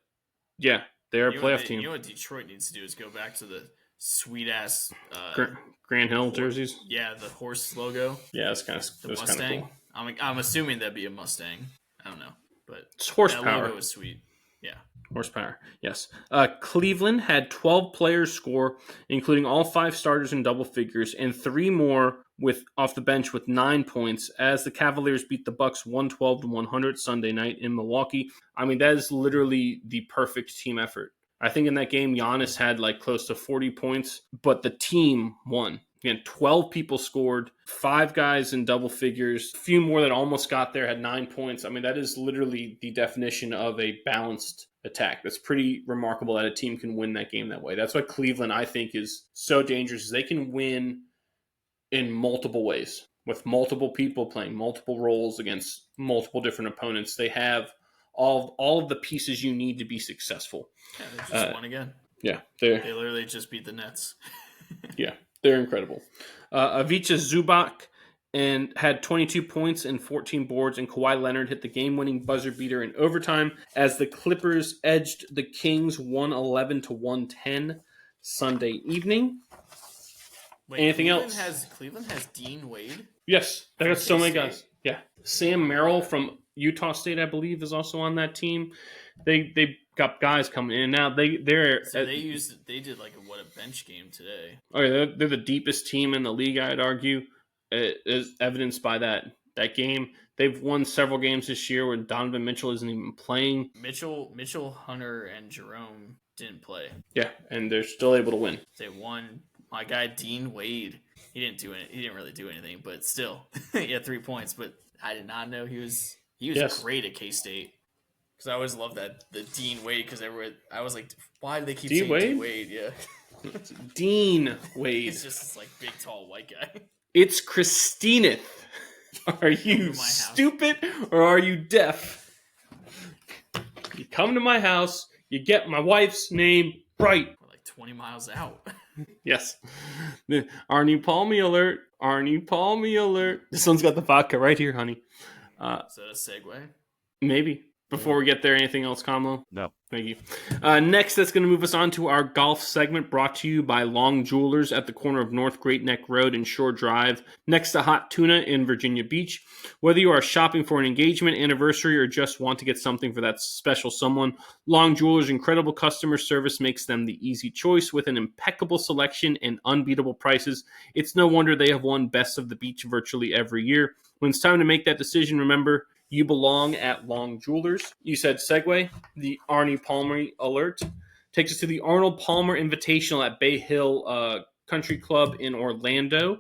yeah, they're a playoff team. You know what Detroit needs to do is go back to the sweet-ass... Grand Hill jerseys? Yeah, the horse logo. Yeah, it's kind of the Mustang. Cool. I'm assuming that'd be a Mustang. I don't know. But it's horsepower. That logo was sweet. Yeah. Horsepower, yes. Cleveland had 12 players score, including all 5 starters in double figures, and 3 more off the bench with 9 points as the Cavaliers beat the Bucks 112-100 Sunday night in Milwaukee. I mean, that is literally the perfect team effort. I think in that game, Giannis had like close to 40 points, but the team won. Again, 12 people scored, 5 guys in double figures, a few more that almost got there had 9 points. I mean, that is literally the definition of a balanced attack. That's pretty remarkable that a team can win that game that way. That's what Cleveland, I think, is so dangerous. Is they can win in multiple ways with multiple people playing multiple roles against multiple different opponents. They have all of the pieces you need to be successful. Yeah, they just won again. Yeah. They literally just beat the Nets. Yeah, they're incredible. Ivica Zubac had 22 points and 14 boards, and Kawhi Leonard hit the game-winning buzzer beater in overtime as the Clippers edged the Kings 111-110 Sunday evening. Wait, Anything else? Cleveland has Dean Wade? Yes, they got so many guys. Yeah, Sam Merrill from Utah State, I believe, is also on that team. They got guys coming in now. They're So they did like a bench game today. they're the deepest team in the league, I'd argue, as evidenced by that game. They've won several games this year where Donovan Mitchell isn't even playing. Mitchell, Hunter, and Jerome didn't play. Yeah, and they're still able to win. They won. My guy Dean Wade, he didn't really do anything, but still, he had 3 points. But I did not know he was great at K-State. Because I always loved the Dean Wade, because I was like, why do they keep saying Dean Wade? Yeah. Dean Wade. He's just this like big, tall white guy. It's Christineth. Are you stupid or are you deaf? You come to my house, you get my wife's name right. We're like 20 miles out. Yes. Arnie Palmy alert. Arnie Palmy alert. This one's got the vodka right here, honey. Is that a segue? Maybe. Before we get there, anything else, Kamlo? No. Thank you. Next, that's going to move us on to our golf segment brought to you by Long Jewelers at the corner of North Great Neck Road and Shore Drive, next to Hot Tuna in Virginia Beach. Whether you are shopping for an engagement, anniversary, or just want to get something for that special someone, Long Jewelers' incredible customer service makes them the easy choice with an impeccable selection and unbeatable prices. It's no wonder they have won Best of the Beach virtually every year. When it's time to make that decision, remember, you belong at Long Jewelers. You said segue. The Arnie Palmer alert takes us to the Arnold Palmer Invitational at Bay Hill Country Club in Orlando.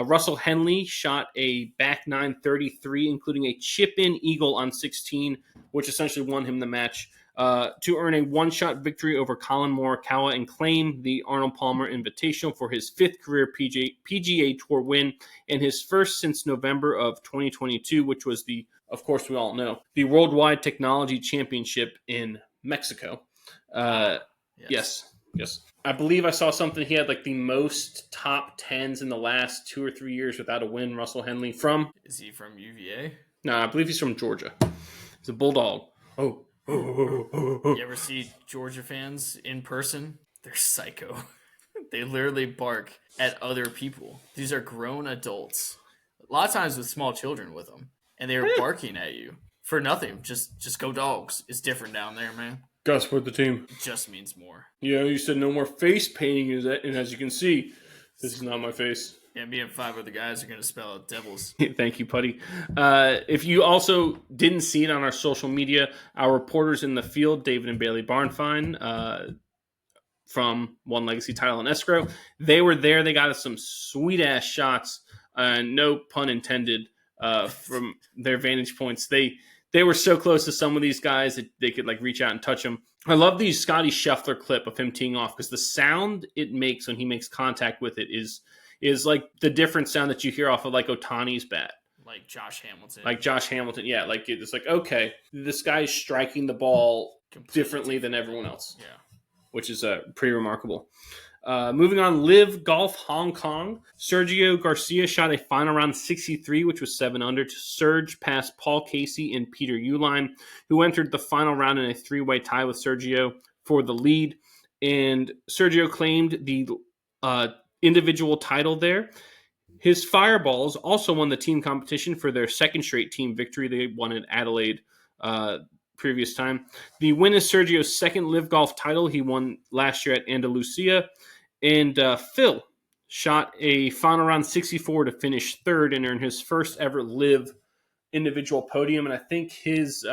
Russell Henley shot a back nine 33, including a chip-in eagle on 16, which essentially won him the match, to earn a one-shot victory over Colin Morikawa and claim the Arnold Palmer Invitational for his fifth career PGA Tour win and his first since November of 2022, which was of course we all know, the Worldwide Technology Championship in Mexico. Yes. I believe I saw something. He had like the most top 10s in the last 2 or 3 years without a win. Russell Henley from? Is he from UVA? No, I believe he's from Georgia. He's a Bulldog. Oh. You ever see Georgia fans in person? They're psycho. They literally bark at other people. These are grown adults. A lot of times with small children with them. And they are barking at you for nothing. Just go Dogs. It's different down there, man. Gotta support the team. It just means more. Yeah, you said no more face painting, and as you can see, this is not my face. Yeah, me and 5 other guys are going to spell out Devils. Thank you, Putty. If you also didn't see it on our social media, our reporters in the field, David and Bailey Barnfine, from One Legacy Title and Escrow, they were there. They got us some sweet-ass shots, no pun intended, from their vantage points. They were so close to some of these guys that they could like reach out and touch them. I love the Scotty Scheffler clip of him teeing off because the sound it makes when he makes contact with it is like the different sound that you hear off of like Ohtani's bat. Like Josh Hamilton. Yeah. Like it's like, okay, this guy's striking the ball completely differently than everyone else. Yeah. Which is pretty remarkable. Moving on, Live Golf Hong Kong. Sergio Garcia shot a final round 63, which was 7 under, to surge past Paul Casey and Peter Uihlein, who entered the final round in a 3-way tie with Sergio for the lead. And Sergio claimed the individual title there. His Fireballs also won the team competition for their second straight team victory. They won at Adelaide previous time. The win is Sergio's second Live Golf title. He won last year at Andalusia. And Phil shot a final round 64 to finish third and earn his first ever Live individual podium. And I think his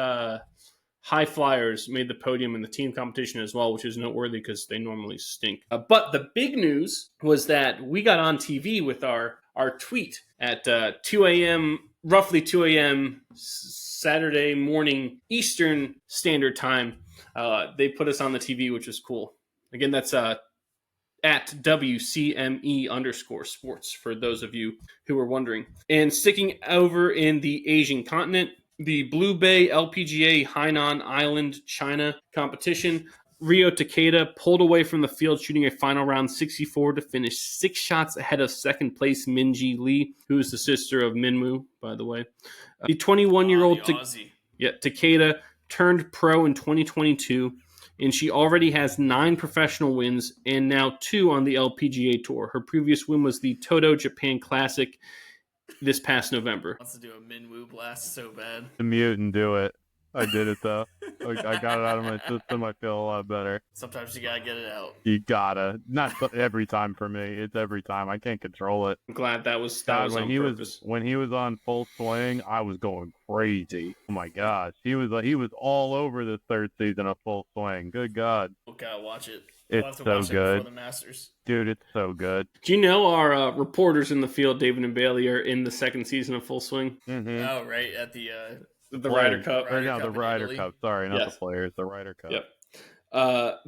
High Flyers made the podium in the team competition as well, which is noteworthy because they normally stink. But the big news was that we got on TV with our tweet at 2 a.m., roughly 2 a.m. Saturday morning Eastern Standard Time. They put us on the TV, which is cool. Again, that's at WCME_sports for those of you who are wondering. And sticking over in the Asian continent, the Blue Bay LPGA Hainan Island, China competition, Ryo Takeda pulled away from the field, shooting a final round 64 to finish 6 shots ahead of second place Minji Lee, who is the sister of Minwoo, by the way. The 21-year-old Takeda turned pro in 2022, and she already has 9 professional wins and now 2 on the LPGA Tour. Her previous win was the Toto Japan Classic this past November. Wants to do a Minwoo blast so bad. The mute and do it. I did it though. I got it out of my system. I feel a lot better. Sometimes you gotta get it out. You gotta. Not every time for me. It's every time. I can't control it. I'm glad that was God, on purpose. when he was on full swing, I was going crazy. Oh my gosh, he was all over this third season of Full Swing. Good God, We gotta watch it. it's We'll have to so watch it good, before the Masters. dude. It's so good. Do you know our reporters in the field, David and Bailey, are in the second season of Full Swing? Mm-hmm. Oh, right at the Ryder Cup. Ryder No, Cup the in Ryder Italy. Cup. Sorry, not Yes. the Players. The Ryder Cup. Yep.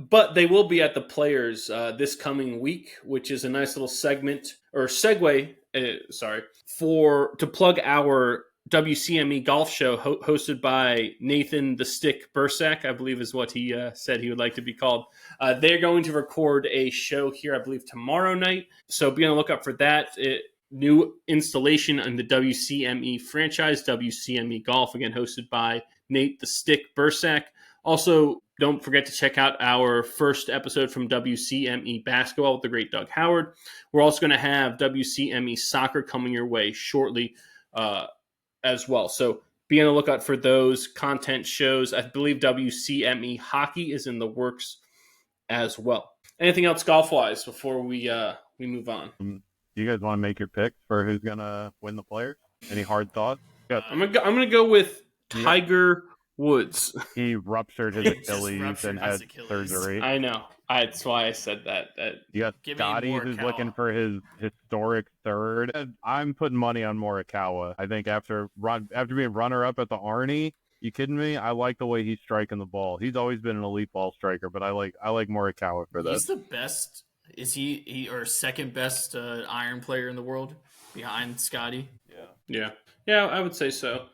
But they will be at the Players this coming week, which is a nice little segment or segue. To plug our WCME golf show hosted by Nathan the Stick Bursack, I believe is what he said he would like to be called. They're going to record a show here, I believe, tomorrow night. So be on the lookout for that. New installation on the WCME franchise, WCME Golf, again hosted by Nate the Stick Bursack. Also, don't forget to check out our first episode from WCME Basketball with the great Doug Howard. We're also going to have WCME Soccer coming your way shortly as well. So be on the lookout for those content shows. I believe WCME Hockey is in the works as well. Anything else golf-wise before we move on? You guys want to make your picks for who's gonna win the Players? Any hard thoughts? I'm gonna go with Tiger Woods. He ruptured his He just Achilles ruptured and his had Achilles. surgery. I know. That's why I said that. You got Give me Scotty who's Morikawa. looking for his historic third. I'm putting money on Morikawa. I think after being runner-up at the Arnie, you kidding me? I like the way he's striking the ball. He's always been an elite ball striker, but I like Morikawa for He's this. the best. Is he or second best iron player in the world behind Scotty? Yeah, I would say so.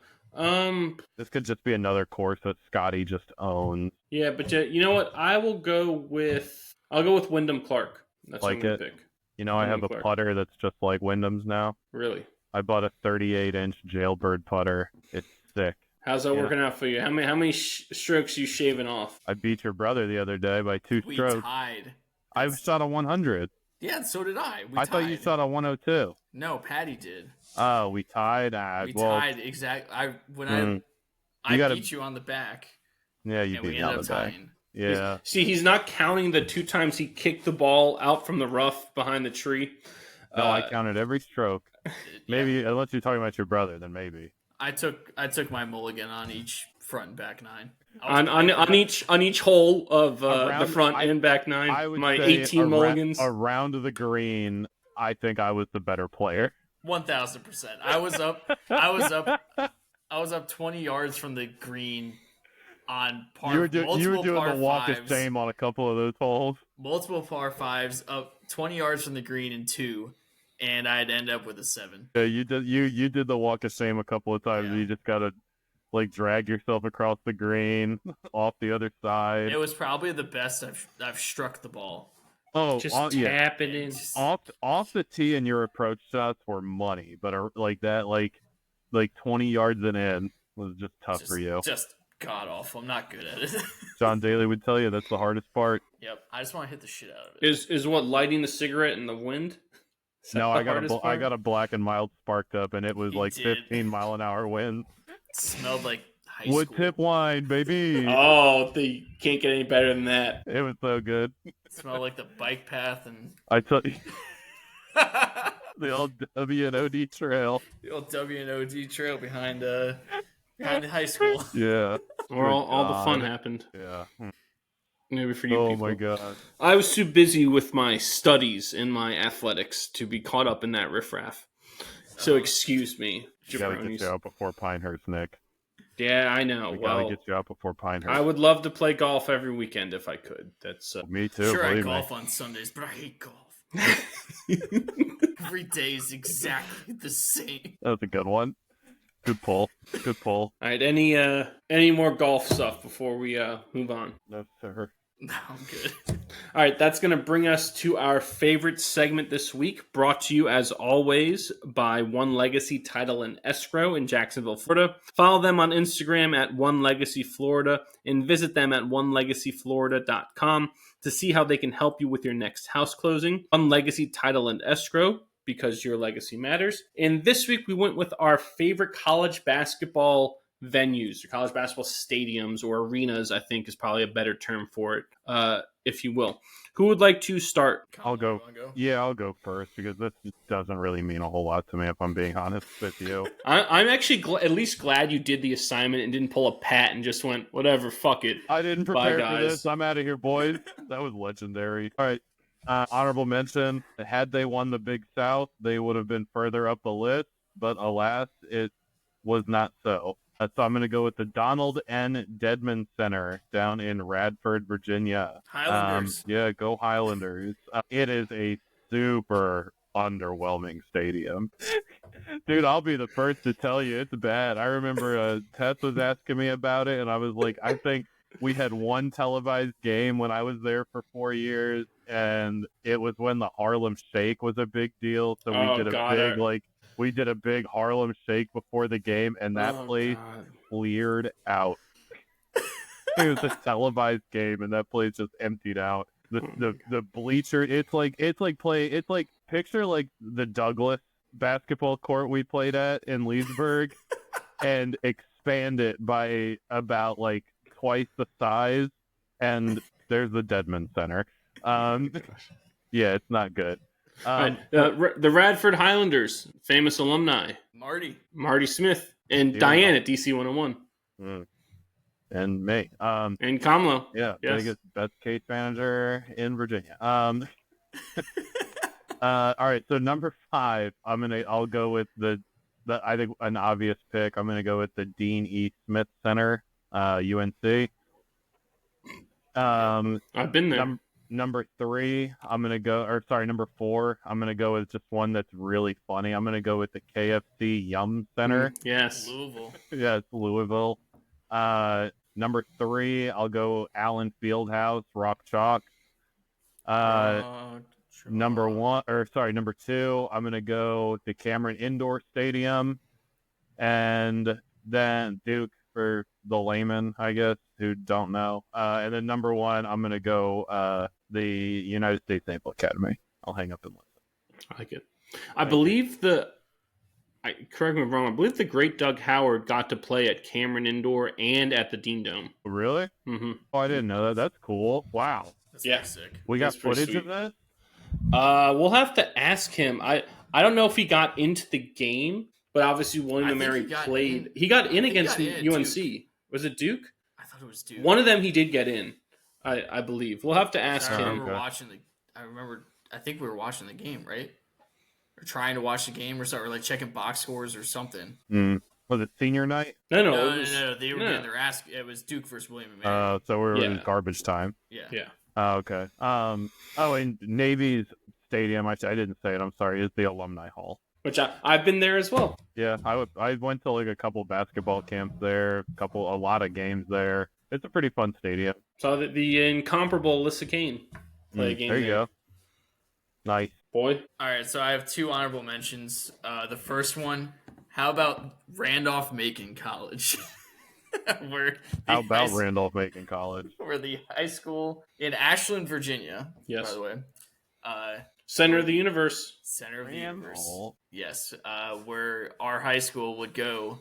This could just be another course that Scotty just owns. Yeah, but you know what? I'll go with Wyndham Clark. That's Like what I'm it. gonna pick. You know, I have a Clark. putter that's just like Wyndham's now. Really? I bought a 38-inch jailbird putter. It's sick. How's that Yeah. working out for you? How many strokes you shaving off? I beat your brother the other day by 2 We strokes. tied. I shot a 100. Yeah, so did I. We I tied. thought you shot a 102. No, Patty did. Oh, we tied. We tied exactly. I gotta- beat you on the back, Yeah, you and we beat me on ended the up back. tying. Yeah. See, he's not counting the 2 times he kicked the ball out from the rough behind the tree. No, I counted every stroke. Yeah. Maybe unless you're talking about your brother, then maybe. I took my mulligan on each front and back nine. On each hole of Around- the front I- and back I nine. would My say 18 mulligans. around the green. I think I was the better player. 1,000%. I was up 20 yards from the green on par. You were doing par the walk of fives, shame on a couple of those holes. multiple par fives up 20 yards from the green in 2, and I'd end up with a 7. Yeah, you did the walk of shame a couple of times. Yeah. You just gotta like drag yourself across the green off the other side. It was probably the best I've struck the ball. Oh, Just yeah. tap it in. Off the tee and your approach shots were money, but like that, like 20 yards and in was just tough for you. Just god awful. I'm not good at it. John Daly would tell you that's the hardest part. Yep. I just want to hit the shit out of it. Is what lighting the cigarette in the wind? Is that No, the I hardest got part? a black and mild sparked up, and it was You like did. 15-mile-an-hour winds. It smelled like high Wood school. tip wine, baby. Oh, you can't get any better than that. It was so good. It smelled like the bike path and I tell you, the old W&OD trail. the old W&OD trail behind the high school. Yeah. Where all the fun God. happened. Yeah. Maybe for you Oh people. my god. I was too busy with my studies in my athletics to be caught up in that riffraff. So excuse me, We gotta get jabronis. you out before Pinehurst, Nick. Yeah, I know. We gotta Well, get you out before Pinehurst. I would love to play golf every weekend if I could. That's Me too. Sure, I believe me. golf on Sundays, but I hate golf. Every day is exactly the same. That was a good one. Good pull. Good pull. All right. Any more golf stuff before we move on? No, sir. No, I'm good. All right, that's going to bring us to our favorite segment this week, brought to you as always by One Legacy Title and Escrow in Jacksonville, Florida. Follow them on Instagram at One Legacy Florida and visit them at onelegacyflorida.com to see how they can help you with your next house closing. One Legacy Title and Escrow, because your legacy matters. And this week we went with our favorite college basketball venues, or college basketball stadiums or arenas, I think is probably a better term for it, if you will. Who would like to start? I'll go. You wanna go? Yeah, I'll go first because this doesn't really mean a whole lot to me, if I'm being honest with you. I'm actually at least glad you did the assignment and didn't pull a Pat and just went, whatever, fuck it. I didn't Bye, prepare for guys. this. I'm out of here, boys. That was legendary. All right. Honorable mention. Had they won the Big South, they would have been further up the list, but alas, it was not so. So I'm going to go with the Donald N. Dedman Center down in Radford, Virginia. Highlanders. Yeah, go Highlanders. It is a super underwhelming stadium. Dude, I'll be the first to tell you it's bad. I remember Tess was asking me about it, and I was like, I think we had one televised game when I was there for 4 years, and it was when the Harlem Shake was a big deal. So we did a big Harlem Shake before the game, and that place cleared out. It was a televised game, and that place just emptied out. The bleacher, it's like picture like the Douglas basketball court we played at in Leesburg, and expand it by about like twice the size, and there's the Dedman Center. Yeah, it's not good. The Radford Highlanders, famous alumni, Marty Smith, and Diane at DC 101. And me. And Kamlo. Yeah, yes. biggest best case manager in Virginia. All right, so number 5, I'll go with the I think an obvious pick. I'm gonna go with the Dean E. Smith Center, UNC. I've been there. Number 3, number 4, I'm gonna go with just one that's really funny. I'm gonna go with the KFC Yum Center. Yes. Louisville. Yeah, it's Louisville. Number 3, I'll go Allen Fieldhouse, Rock Chalk. Number 2, I'm gonna go the Cameron Indoor Stadium, and then Duke for the layman, I guess, who don't know. And then number 1, I'm gonna go the United States Naval Academy. I'll hang up and listen. I like it. I believe correct me if I'm wrong, I believe the great Doug Howard got to play at Cameron Indoor and at the Dean Dome. Really? Mm-hmm. Oh, I didn't know that. That's cool. Wow. That's pretty sick. We got footage of that? We'll have to ask him. I don't know if he got into the game, but obviously William & Mary played. He got in against UNC. Duke. Was it Duke? I thought it was Duke. One of them he did get in, I believe. We'll have to ask him. I think we were watching the game, right? Or trying to watch the game or something, or like checking box scores or something. Was it senior night? No. They were getting their ass. It was Duke versus William & Mary. So we were in garbage time. Yeah. Oh, okay. And Navy's stadium, I didn't say it, I'm sorry, is the Alumni Hall. Which I've been there as well. Yeah, I went to like a couple basketball camps there, a lot of games there. It's a pretty fun stadium. Saw the incomparable Alyssa Kane play a game there. You go. Nice. Boy. All right, so I have 2 honorable mentions. The first one, how about Randolph-Macon College? How about Randolph-Macon College? Where the high school in Ashland, Virginia, yes, by the way. Center of the universe. Center of the universe. Yes, where our high school would go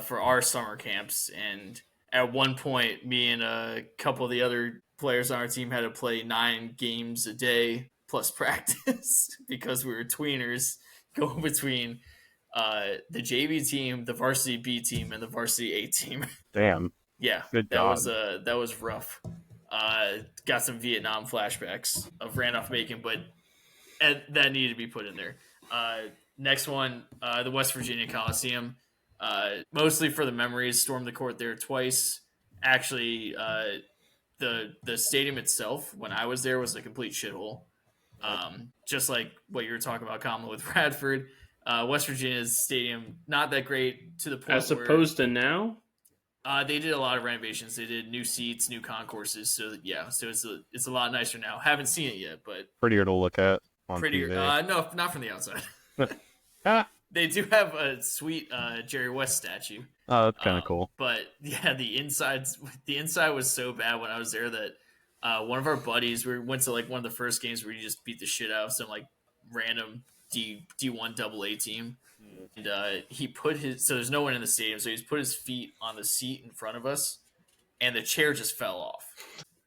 for our summer camps. And at one point, me and a couple of the other players on our team had to play 9 games a day plus practice because we were tweeners going between the JV team, the varsity B team, and the varsity A team. Damn. Yeah, good job. That was rough. Got some Vietnam flashbacks of Randolph-Macon, but that needed to be put in there. Next one, the West Virginia Coliseum. Mostly for the memories. Stormed the court there twice. Actually, the stadium itself, when I was there, was a complete shithole. Just like what you were talking about, Kamala, with Radford. West Virginia's stadium, not that great to the point as opposed to now? They did a lot of renovations. They did new seats, new concourses. So it's a lot nicer now. Haven't seen it yet, but prettier to look at. Prettier. No, not from the outside. They do have a sweet Jerry West statue. Oh, that's kind of cool. But yeah, the inside was so bad when I was there that one of our buddies, we went to like one of the first games where you just beat the shit out of some like random D1 AA team. And he put so there's no one in the stadium, so he's put his feet on the seat in front of us, and the chair just fell off.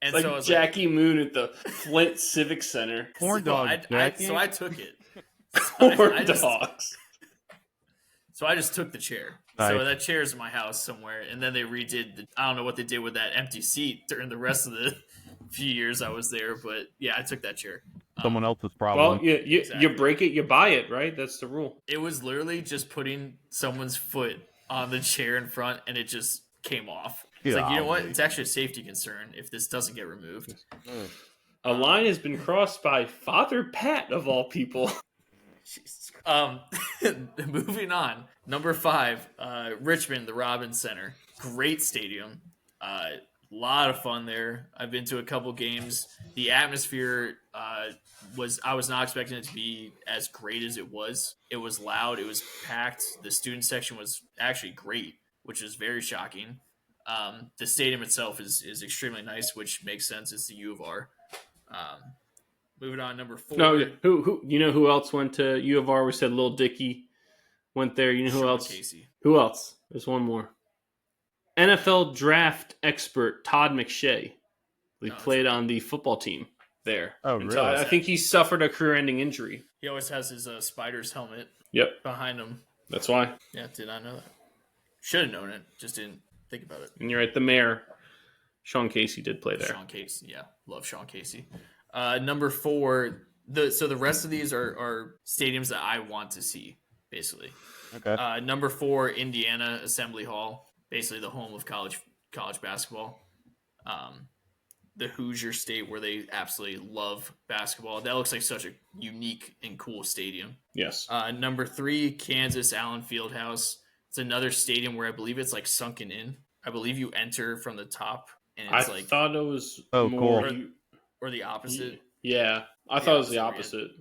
And It's so I like was Jackie Moon at the Flint Civic Center. Corn dogs, Jackie. so I took it. Corn dogs. So I just took the chair. Nice. So that chair's in my house somewhere, and then they redid. I don't know what they did with that empty seat during the rest of the few years I was there, but yeah, I took that chair. Someone else's problem. Well, you Exactly. break it, you buy it, right? That's the rule. It was literally just putting someone's foot on the chair in front, and it just came off. It's like, you know what? It's actually a safety concern if this doesn't get removed. A line has been crossed by Father Pat, of all people. Jesus. Moving on. Number 5, Richmond, the Robins Center. Great stadium. Lot of fun there. I've been to a couple games. The atmosphere I was not expecting it to be as great as it was. It was loud. It was packed. The student section was actually great, which is very shocking. The stadium itself is extremely nice, which makes sense. It's the U of R. Moving on, number 4. No, who you know who else went to U of R? We said Lil Dicky went there. You know who Sean else? Casey. Who else? There's one more. NFL draft expert Todd McShay. He played on the football team there. Oh, And really? so I think he suffered a career-ending injury. He always has his Spiders helmet Yep, behind him. that's why. Yeah, did not know that. Should have known it. Just didn't think about it. And you're right, the mayor, Sean Casey, did play there. Sean Casey. Yeah, love Sean Casey. Number 4. So the rest of these are stadiums that I want to see, basically. Okay. Number 4, Indiana Assembly Hall, basically the home of college basketball. The Hoosier State, where they absolutely love basketball. That looks like such a unique and cool stadium. Yes. Number 3, Kansas Allen Fieldhouse. It's another stadium where I believe it's like sunken in. I believe you enter from the top, and it's I like thought it was cool. or the opposite. Yeah, I thought it was the opposite.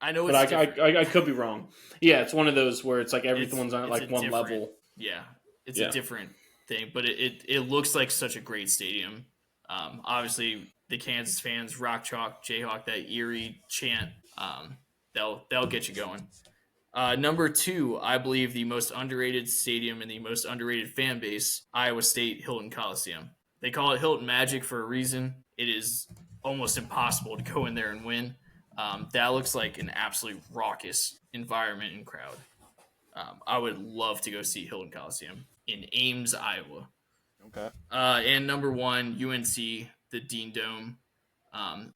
I know, But I could be wrong. Yeah, it's one of those where it's like everyone's on it's like a one different- level. Yeah, it's a different thing, but it looks like such a great stadium. Obviously, the Kansas fans, Rock Chalk, Jayhawk, that eerie chant, they'll get you going. Number 2, I believe the most underrated stadium and the most underrated fan base, Iowa State Hilton Coliseum. They call it Hilton Magic for a reason. It is almost impossible to go in there and win. That looks like an absolute raucous environment and crowd. I would love to go see Hilton Coliseum in Ames, Iowa. Okay. And number 1, UNC, the Dean Dome.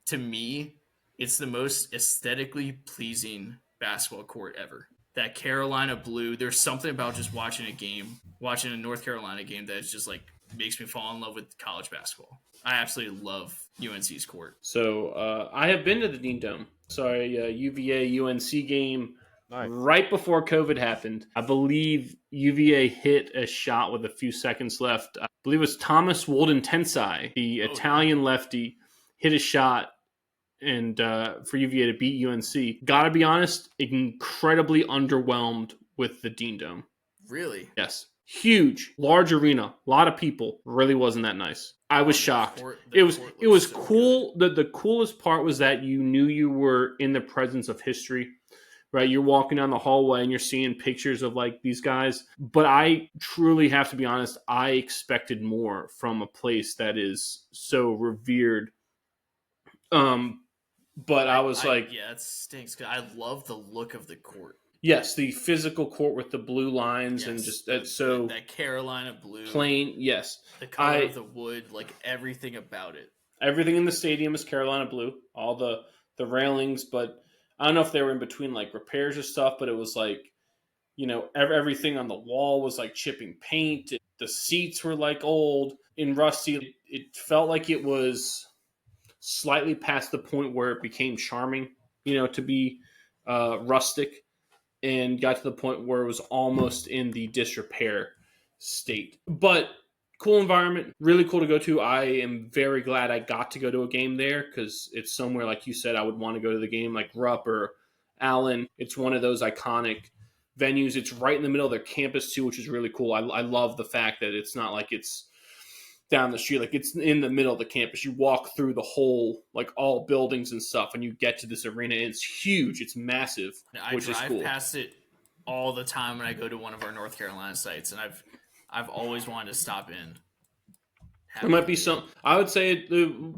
To me, it's the most aesthetically pleasing basketball court ever. That Carolina blue, there's something about just watching a North Carolina game that just like makes me fall in love with college basketball. I absolutely love UNC's court. So I have been to the Dean Dome. Sorry, UVA UNC game. Nice. Right before COVID happened. I believe UVA hit a shot with a few seconds left. I believe it was Thomas Wolden Tensai, the Italian lefty, hit a shot and for UVA to beat UNC. Gotta be honest, incredibly underwhelmed with the Dean Dome. Really? Yes. Huge, large arena, a lot of people. Really wasn't that nice. I was shocked. It was so cool. The coolest part was that you knew you were in the presence of history. Right, you're walking down the hallway and you're seeing pictures of like these guys. But I truly have to be honest, I expected more from a place that is so revered. But I was like, yeah, it stinks. I love the look of the court. Yes, the physical court with the blue lines and just so that Carolina blue, plain. Yes, the color of the wood, like everything about it. Everything in the stadium is Carolina blue. All the railings, but I don't know if they were in between like repairs or stuff. But it was like, you know, everything on the wall was like chipping paint. The seats were like old and rusty. It felt like it was slightly past the point where it became charming, you know, to be rustic, and got to the point where it was almost in the disrepair state. But cool environment, really cool to go to. I am very glad I got to go to a game there because it's somewhere, like you said, I would want to go to the game, like Rupp or Allen. It's one of those iconic venues. It's right in the middle of their campus too, which is really cool. I love the fact that it's not like it's down the street. Like it's in the middle of the campus. You walk through the whole, like all buildings and stuff, and you get to this arena. And it's huge. It's massive, I which is drive cool. past it all the time when I go to one of our North Carolina sites, and I've always wanted to stop in. There might be some. I would say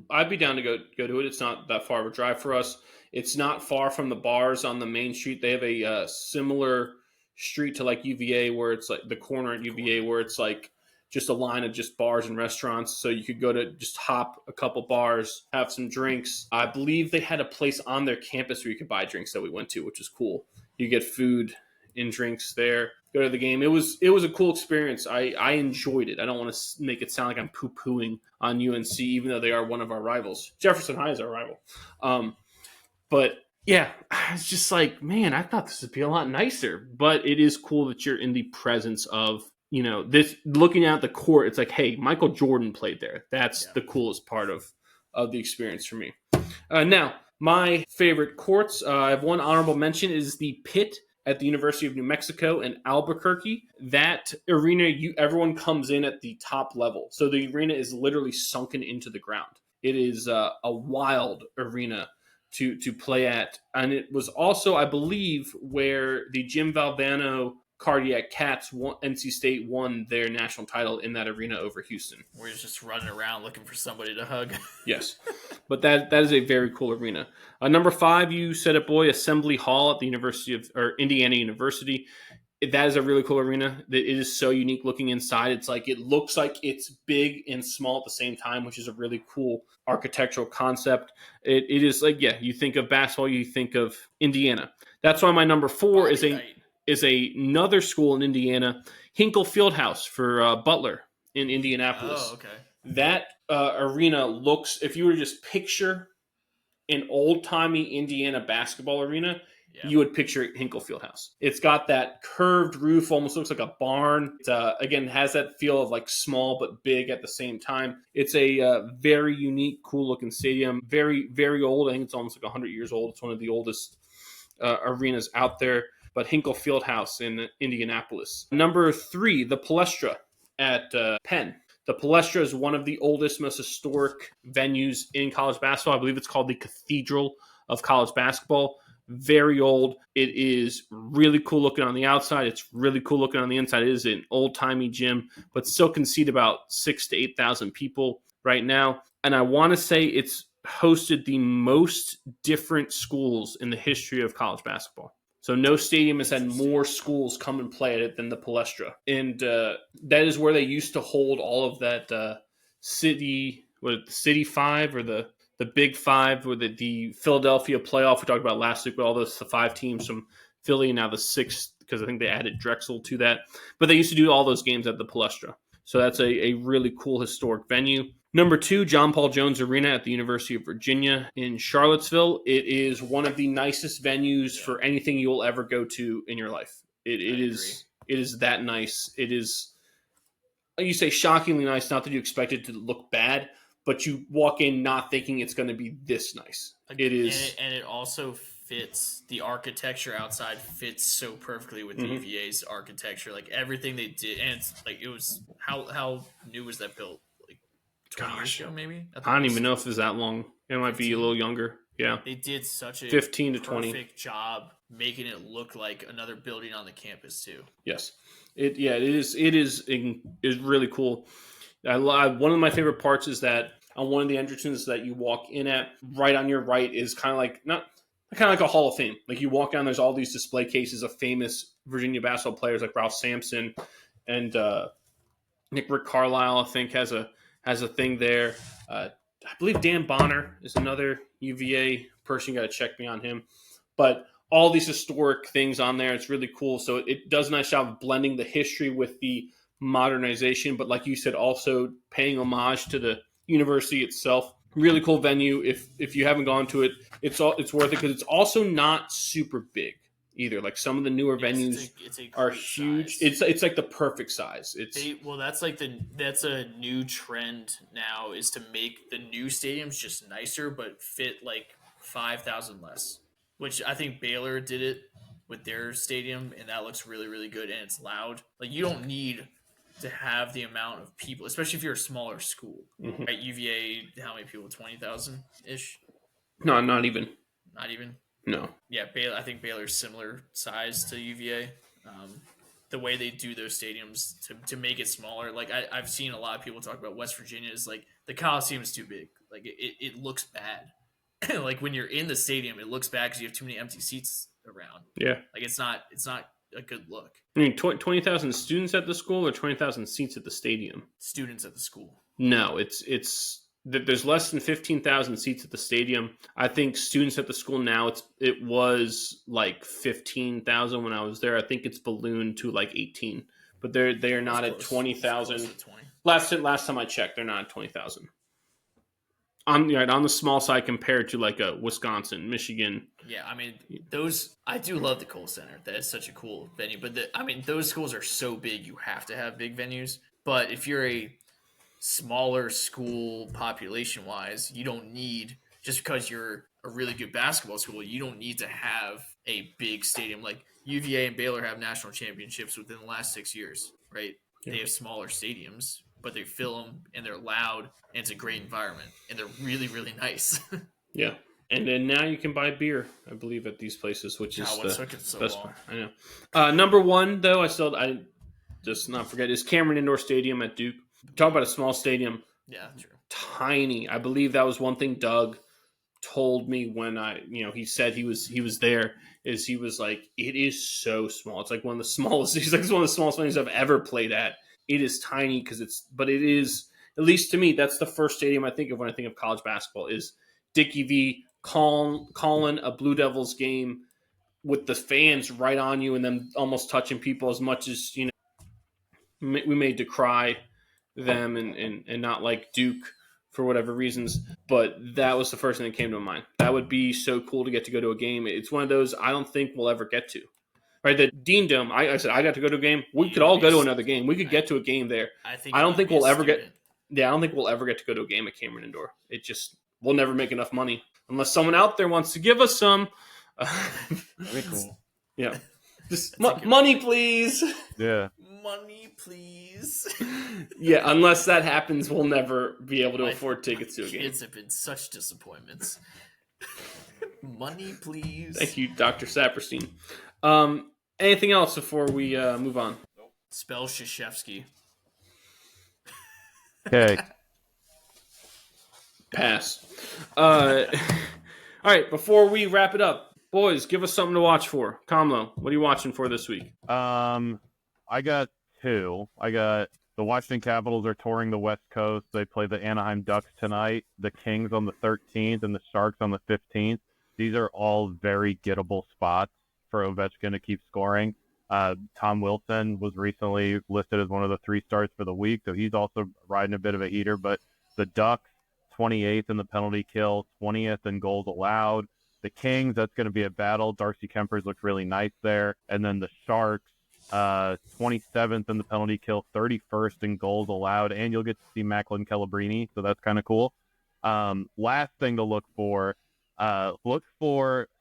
I'd be down to go to it. It's not that far of a drive for us. It's not far from the bars on the main street. They have a similar street to like UVA, where it's like the corner at UVA, where it's like just a line of just bars and restaurants. So you could go to just hop a couple bars, have some drinks. I believe they had a place on their campus where you could buy drinks that we went to, which is cool. You get food and drinks there. Go to the game. It was a cool experience. I enjoyed it. I don't want to make it sound like I'm poo-pooing on UNC, even though they are one of our rivals. Jefferson High is our rival. But yeah, I was just like, man, I thought this would be a lot nicer. But it is cool that you're in the presence of, this, looking at the court. It's like, hey, Michael Jordan played there. That's the coolest part of the experience for me. Now, my favorite courts, I have one honorable mention, is the Pit at the University of New Mexico in Albuquerque. That arena, everyone comes in at the top level. So the arena is literally sunken into the ground. It is a wild arena to play at. And it was also, I believe, where the Jim Valvano Cardiac Cats, NC State won their national title in that arena over Houston. We're just running around looking for somebody to hug. Yes, but that is a very cool arena. Number 5, you said it, boy, Assembly Hall at the Indiana University. That is a really cool arena. It is so unique looking inside. It's like, it looks like it's big and small at the same time, which is a really cool architectural concept. It is like, yeah, you think of basketball, you think of Indiana. That's why my number 4 is another school in Indiana, Hinkle Fieldhouse for Butler in Indianapolis. Oh, okay. That arena looks, if you were to just picture an old-timey Indiana basketball arena, you would picture Hinkle Fieldhouse. It's got that curved roof, almost looks like a barn. It, again, has that feel of like small but big at the same time. It's a very unique, cool-looking stadium. Very, very old. I think it's almost like 100 years old. It's one of the oldest arenas out there. But Hinkle Fieldhouse in Indianapolis. Number 3, the Palestra at Penn. The Palestra is one of the oldest, most historic venues in college basketball. I believe it's called the Cathedral of College Basketball. Very old. It is really cool looking on the outside. It's really cool looking on the inside. It is an old-timey gym, but still can seat about 6,000 to 8,000 people right now. And I want to say it's hosted the most different schools in the history of college basketball. So no stadium has had more schools come and play at it than the Palestra. And that is where they used to hold all of that City 5 or the Big 5, or the Philadelphia playoff we talked about last week with all the 5 teams from Philly, and now the 6th, because I think they added Drexel to that. But they used to do all those games at the Palestra. So that's a really cool historic venue. Number 2, John Paul Jones Arena at the University of Virginia in Charlottesville. It is one of the nicest venues for anything you'll ever go to in your life. It is that nice. It is, you say shockingly nice, not that you expect it to look bad, but you walk in not thinking it's going to be this nice. It is. And it also fits, the architecture outside fits so perfectly with the UVA's architecture. Like everything they did, and it's like, it was, how new was that built? 20 years ago, maybe? I don't even know if it's that long. It might 15. be a little younger. Yeah. They did such a 15 to 20 perfect job making it look like another building on the campus too. Yes. It is really cool. One of my favorite parts is that on one of the entrances that you walk in at, right on your right is kind of like a Hall of Fame. Like you walk down, there's all these display cases of famous Virginia basketball players like Ralph Sampson and Rick Carlisle, I think, has a thing there. I believe Dan Bonner is another UVA person. You got to check me on him. But all these historic things on there, it's really cool. So it does a nice job of blending the history with the modernization. But like you said, also paying homage to the university itself. Really cool venue. If you haven't gone to it, it's worth it, because it's also not super big either. Like some of the newer venues are huge. Size. It's like the perfect size. That's a new trend now, is to make the new stadiums just nicer but fit like 5,000 less. Which I think Baylor did it with their stadium, and that looks really, really good, and it's loud. Like you don't need to have the amount of people, especially if you're a smaller school. Mhm. Right? UVA, how many people? 20,000 ish. No, not even. Not even. No. Yeah, Baylor. I think Baylor's similar size to UVA. The way they do those stadiums to make it smaller, like I've seen a lot of people talk about West Virginia is like the Coliseum is too big. Like it looks bad. Like when you're in the stadium, it looks bad because you have too many empty seats around. Yeah. Like it's not a good look. I mean, 20,000 students at the school or 20,000 seats at the stadium? Students at the school. No, there's less than 15,000 seats at the stadium. I think students at the school now, it was like 15,000 when I was there. I think it's ballooned to like 18, but they are not at 20,000. Last time I checked, they're not at 20,000. On the small side compared to like a Wisconsin, Michigan. Yeah, I mean I do love the Kohl Center. That is such a cool venue. But those schools are so big, you have to have big venues. But if you're a smaller school population wise, you don't need, just because you're a really good basketball school, you don't need to have a big stadium. Like UVA and Baylor have national championships within the last 6 years, right? Yeah. They have smaller stadiums, but they fill them and they're loud and it's a great environment and they're really, really nice. Yeah. And then now you can buy beer, I believe, at these places, which is the best part. I know. Number one, though, I just not forget, is Cameron Indoor Stadium at Duke. Talk about a small stadium. Yeah, true. Tiny. I believe that was one thing Doug told me when he said he was there, is he was like, it is so small. It's like one of the smallest. He's like, it's one of the smallest venues I've ever played at. It is tiny but it is, at least to me, that's the first stadium I think of when I think of college basketball, is Dickie V calling a Blue Devils game with the fans right on you and them almost touching people, as much as, we may decry them and not like Duke for whatever reasons, but that was the first thing that came to mind. That would be so cool to get to go to a game. It's one of those I don't think we'll ever get to. Right, the Dean Dome. I said I got to go to a game. We could all go to another game. We could get to a game there. I don't think we'll ever get. Yeah, I don't think we'll ever get to go to a game at Cameron Indoor. We'll never make enough money unless someone out there wants to give us some. Very cool. Yeah, just money, please. Yeah. Money, please. Yeah, unless that happens, we'll never be able to afford tickets to a game. Kids have been such disappointments. Money, please. Thank you, Dr. Saperstein. Anything else before we move on? Spell Krzyzewski. Okay. Pass. All right, before we wrap it up, boys, give us something to watch for. Kamlo, what are you watching for this week? I got two. I got the Washington Capitals are touring the West Coast. They play the Anaheim Ducks tonight, the Kings on the 13th, and the Sharks on the 15th. These are all very gettable spots for Ovechkin to keep scoring. Tom Wilson was recently listed as one of the 3 stars for the week, so he's also riding a bit of a heater. But the Ducks, 28th in the penalty kill, 20th in goals allowed. The Kings, that's going to be a battle. Darcy Kempers looked really nice there. And then the Sharks, 27th in the penalty kill, 31st in goals allowed, and you'll get to see Macklin Calabrini, so that's kind of cool. Last thing to look for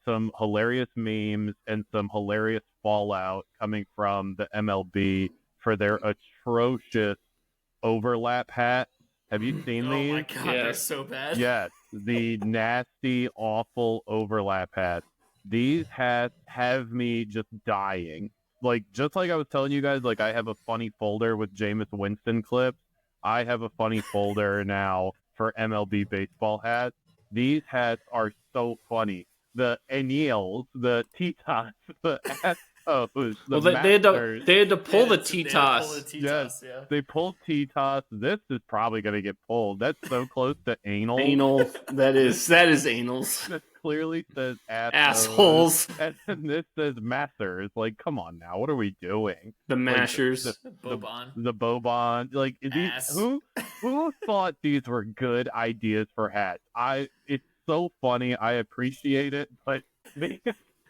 some hilarious memes and some hilarious fallout coming from the MLB for their atrocious overlap hat. Have you seen these? Oh my god, they're so bad. Yes, the nasty, awful overlap hats. These hats have me just dying. Like, just like I was telling you guys, like, I have a funny folder with Jameis Winston clips. I have a funny folder now for MLB baseball hats. These hats are so funny. The Anils, the Titas, the Astros, the they had to pull the Titas. Yes, yeah. They pulled Titas. This is probably going to get pulled. That's so close to anal. Anal. That is anals. That clearly says assholes. And this says masters. Like, come on now. What are we doing? The mashers. The Bobon. The Bobon. Like, who thought these were good ideas for hats? It's so funny. I appreciate it, but these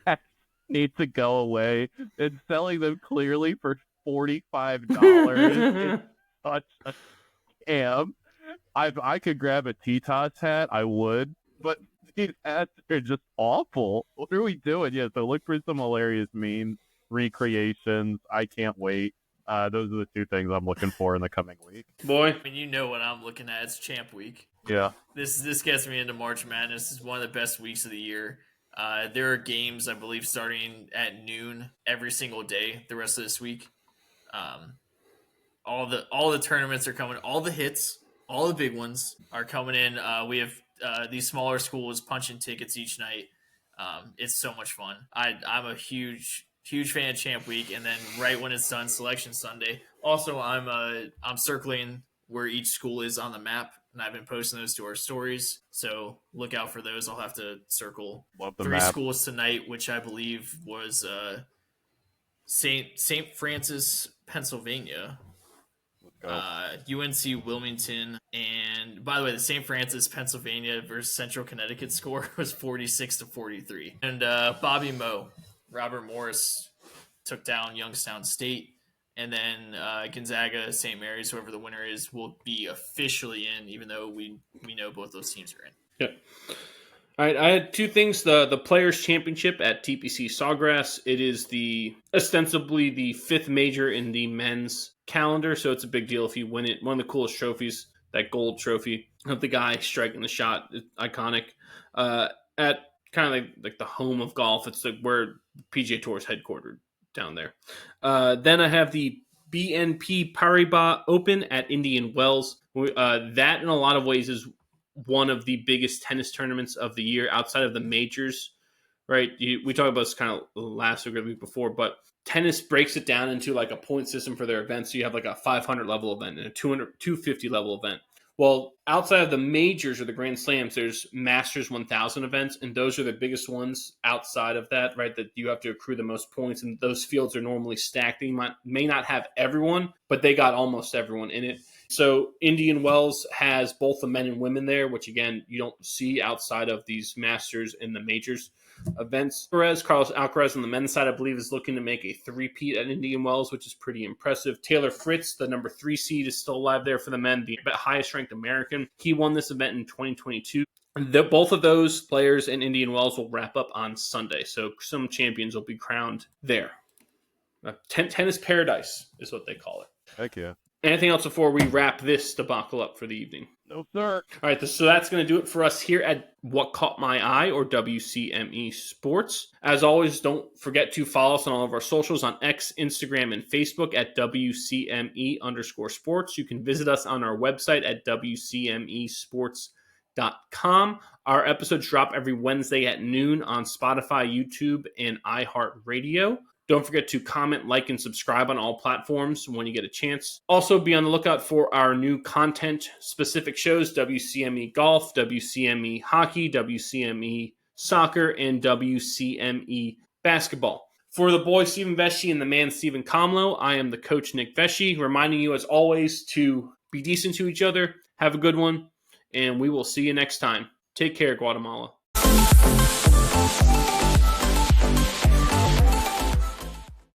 hats need to go away. And selling them clearly for $45 is such a scam. I could grab a Titas hat, I would, but these hats are just awful. What are we doing? Yeah, so look for some hilarious memes, recreations. I can't wait. Those are the two things I'm looking for in the coming week. Boy, I mean, you know what I'm looking at. It's Champ Week. Yeah. This gets me into March Madness. This is one of the best weeks of the year. There are games, I believe, starting at noon every single day the rest of this week. All the tournaments are coming. All the hits, all the big ones are coming in. We have these smaller schools punching tickets each night. It's so much fun. I'm a huge fan of Champ Week, and then right when it's done, Selection Sunday. Also, I'm circling where each school is on the map, and I've been posting those to our stories. So look out for those. I'll have to circle Love the 3 map. schools tonight, which I believe was St. Francis, Pennsylvania. UNC Wilmington, and by the way, the St. Francis, Pennsylvania versus Central Connecticut score was 46-43. And Bobby Moe, Robert Morris took down Youngstown State, and then Gonzaga, St. Mary's, whoever the winner is, will be officially in, even though we know both those teams are in. Yep. All right, I had 2 things. The Players' Championship at TPC Sawgrass. It is ostensibly the 5th major in the men's calendar, so it's a big deal if you win it. One of the coolest trophies, that gold trophy of the guy striking the shot, is iconic. At kind of like the home of golf, it's like where PGA Tour is headquartered down there. Then I have the BNP Paribas Open at Indian Wells. That, in a lot of ways, is one of the biggest tennis tournaments of the year outside of the majors, right? We talked about this kind of last week or the week before, but tennis breaks it down into like a point system for their events. So you have like a 500 level event and a 250 level event. Well, outside of the majors or the Grand Slams, there's Masters 1000 events, and those are the biggest ones outside of that, right? That you have to accrue the most points, and those fields are normally stacked. They may not have everyone, but they got almost everyone in it. So Indian Wells has both the men and women there, which again, you don't see outside of these Masters and the majors events. Carlos Alcaraz on the men's side, I believe, is looking to make a 3-peat at Indian Wells, which is pretty impressive. Taylor Fritz, the number 3 seed, is still alive there for the men, the highest ranked American. He won this event in 2022. Both of those players in Indian Wells will wrap up on Sunday, so some champions will be crowned there. Tennis paradise is what they call it. Heck yeah. Anything else before we wrap this debacle up for the evening? No, sir. All right, so that's going to do it for us here at What Caught My Eye, or WCME Sports. As always, don't forget to follow us on all of our socials on X, Instagram, and Facebook at WCME_sports. You can visit us on our website at WCMEsports.com. Our episodes drop every Wednesday at noon on Spotify, YouTube, and iHeartRadio. Don't forget to comment, like, and subscribe on all platforms when you get a chance. Also, be on the lookout for our new content-specific shows, WCME Golf, WCME Hockey, WCME Soccer, and WCME Basketball. For the boy, Stephen Vesci, and the man, Stephen Comlo, I am the coach, Nick Vesci, reminding you, as always, to be decent to each other, have a good one, and we will see you next time. Take care, Guatemala.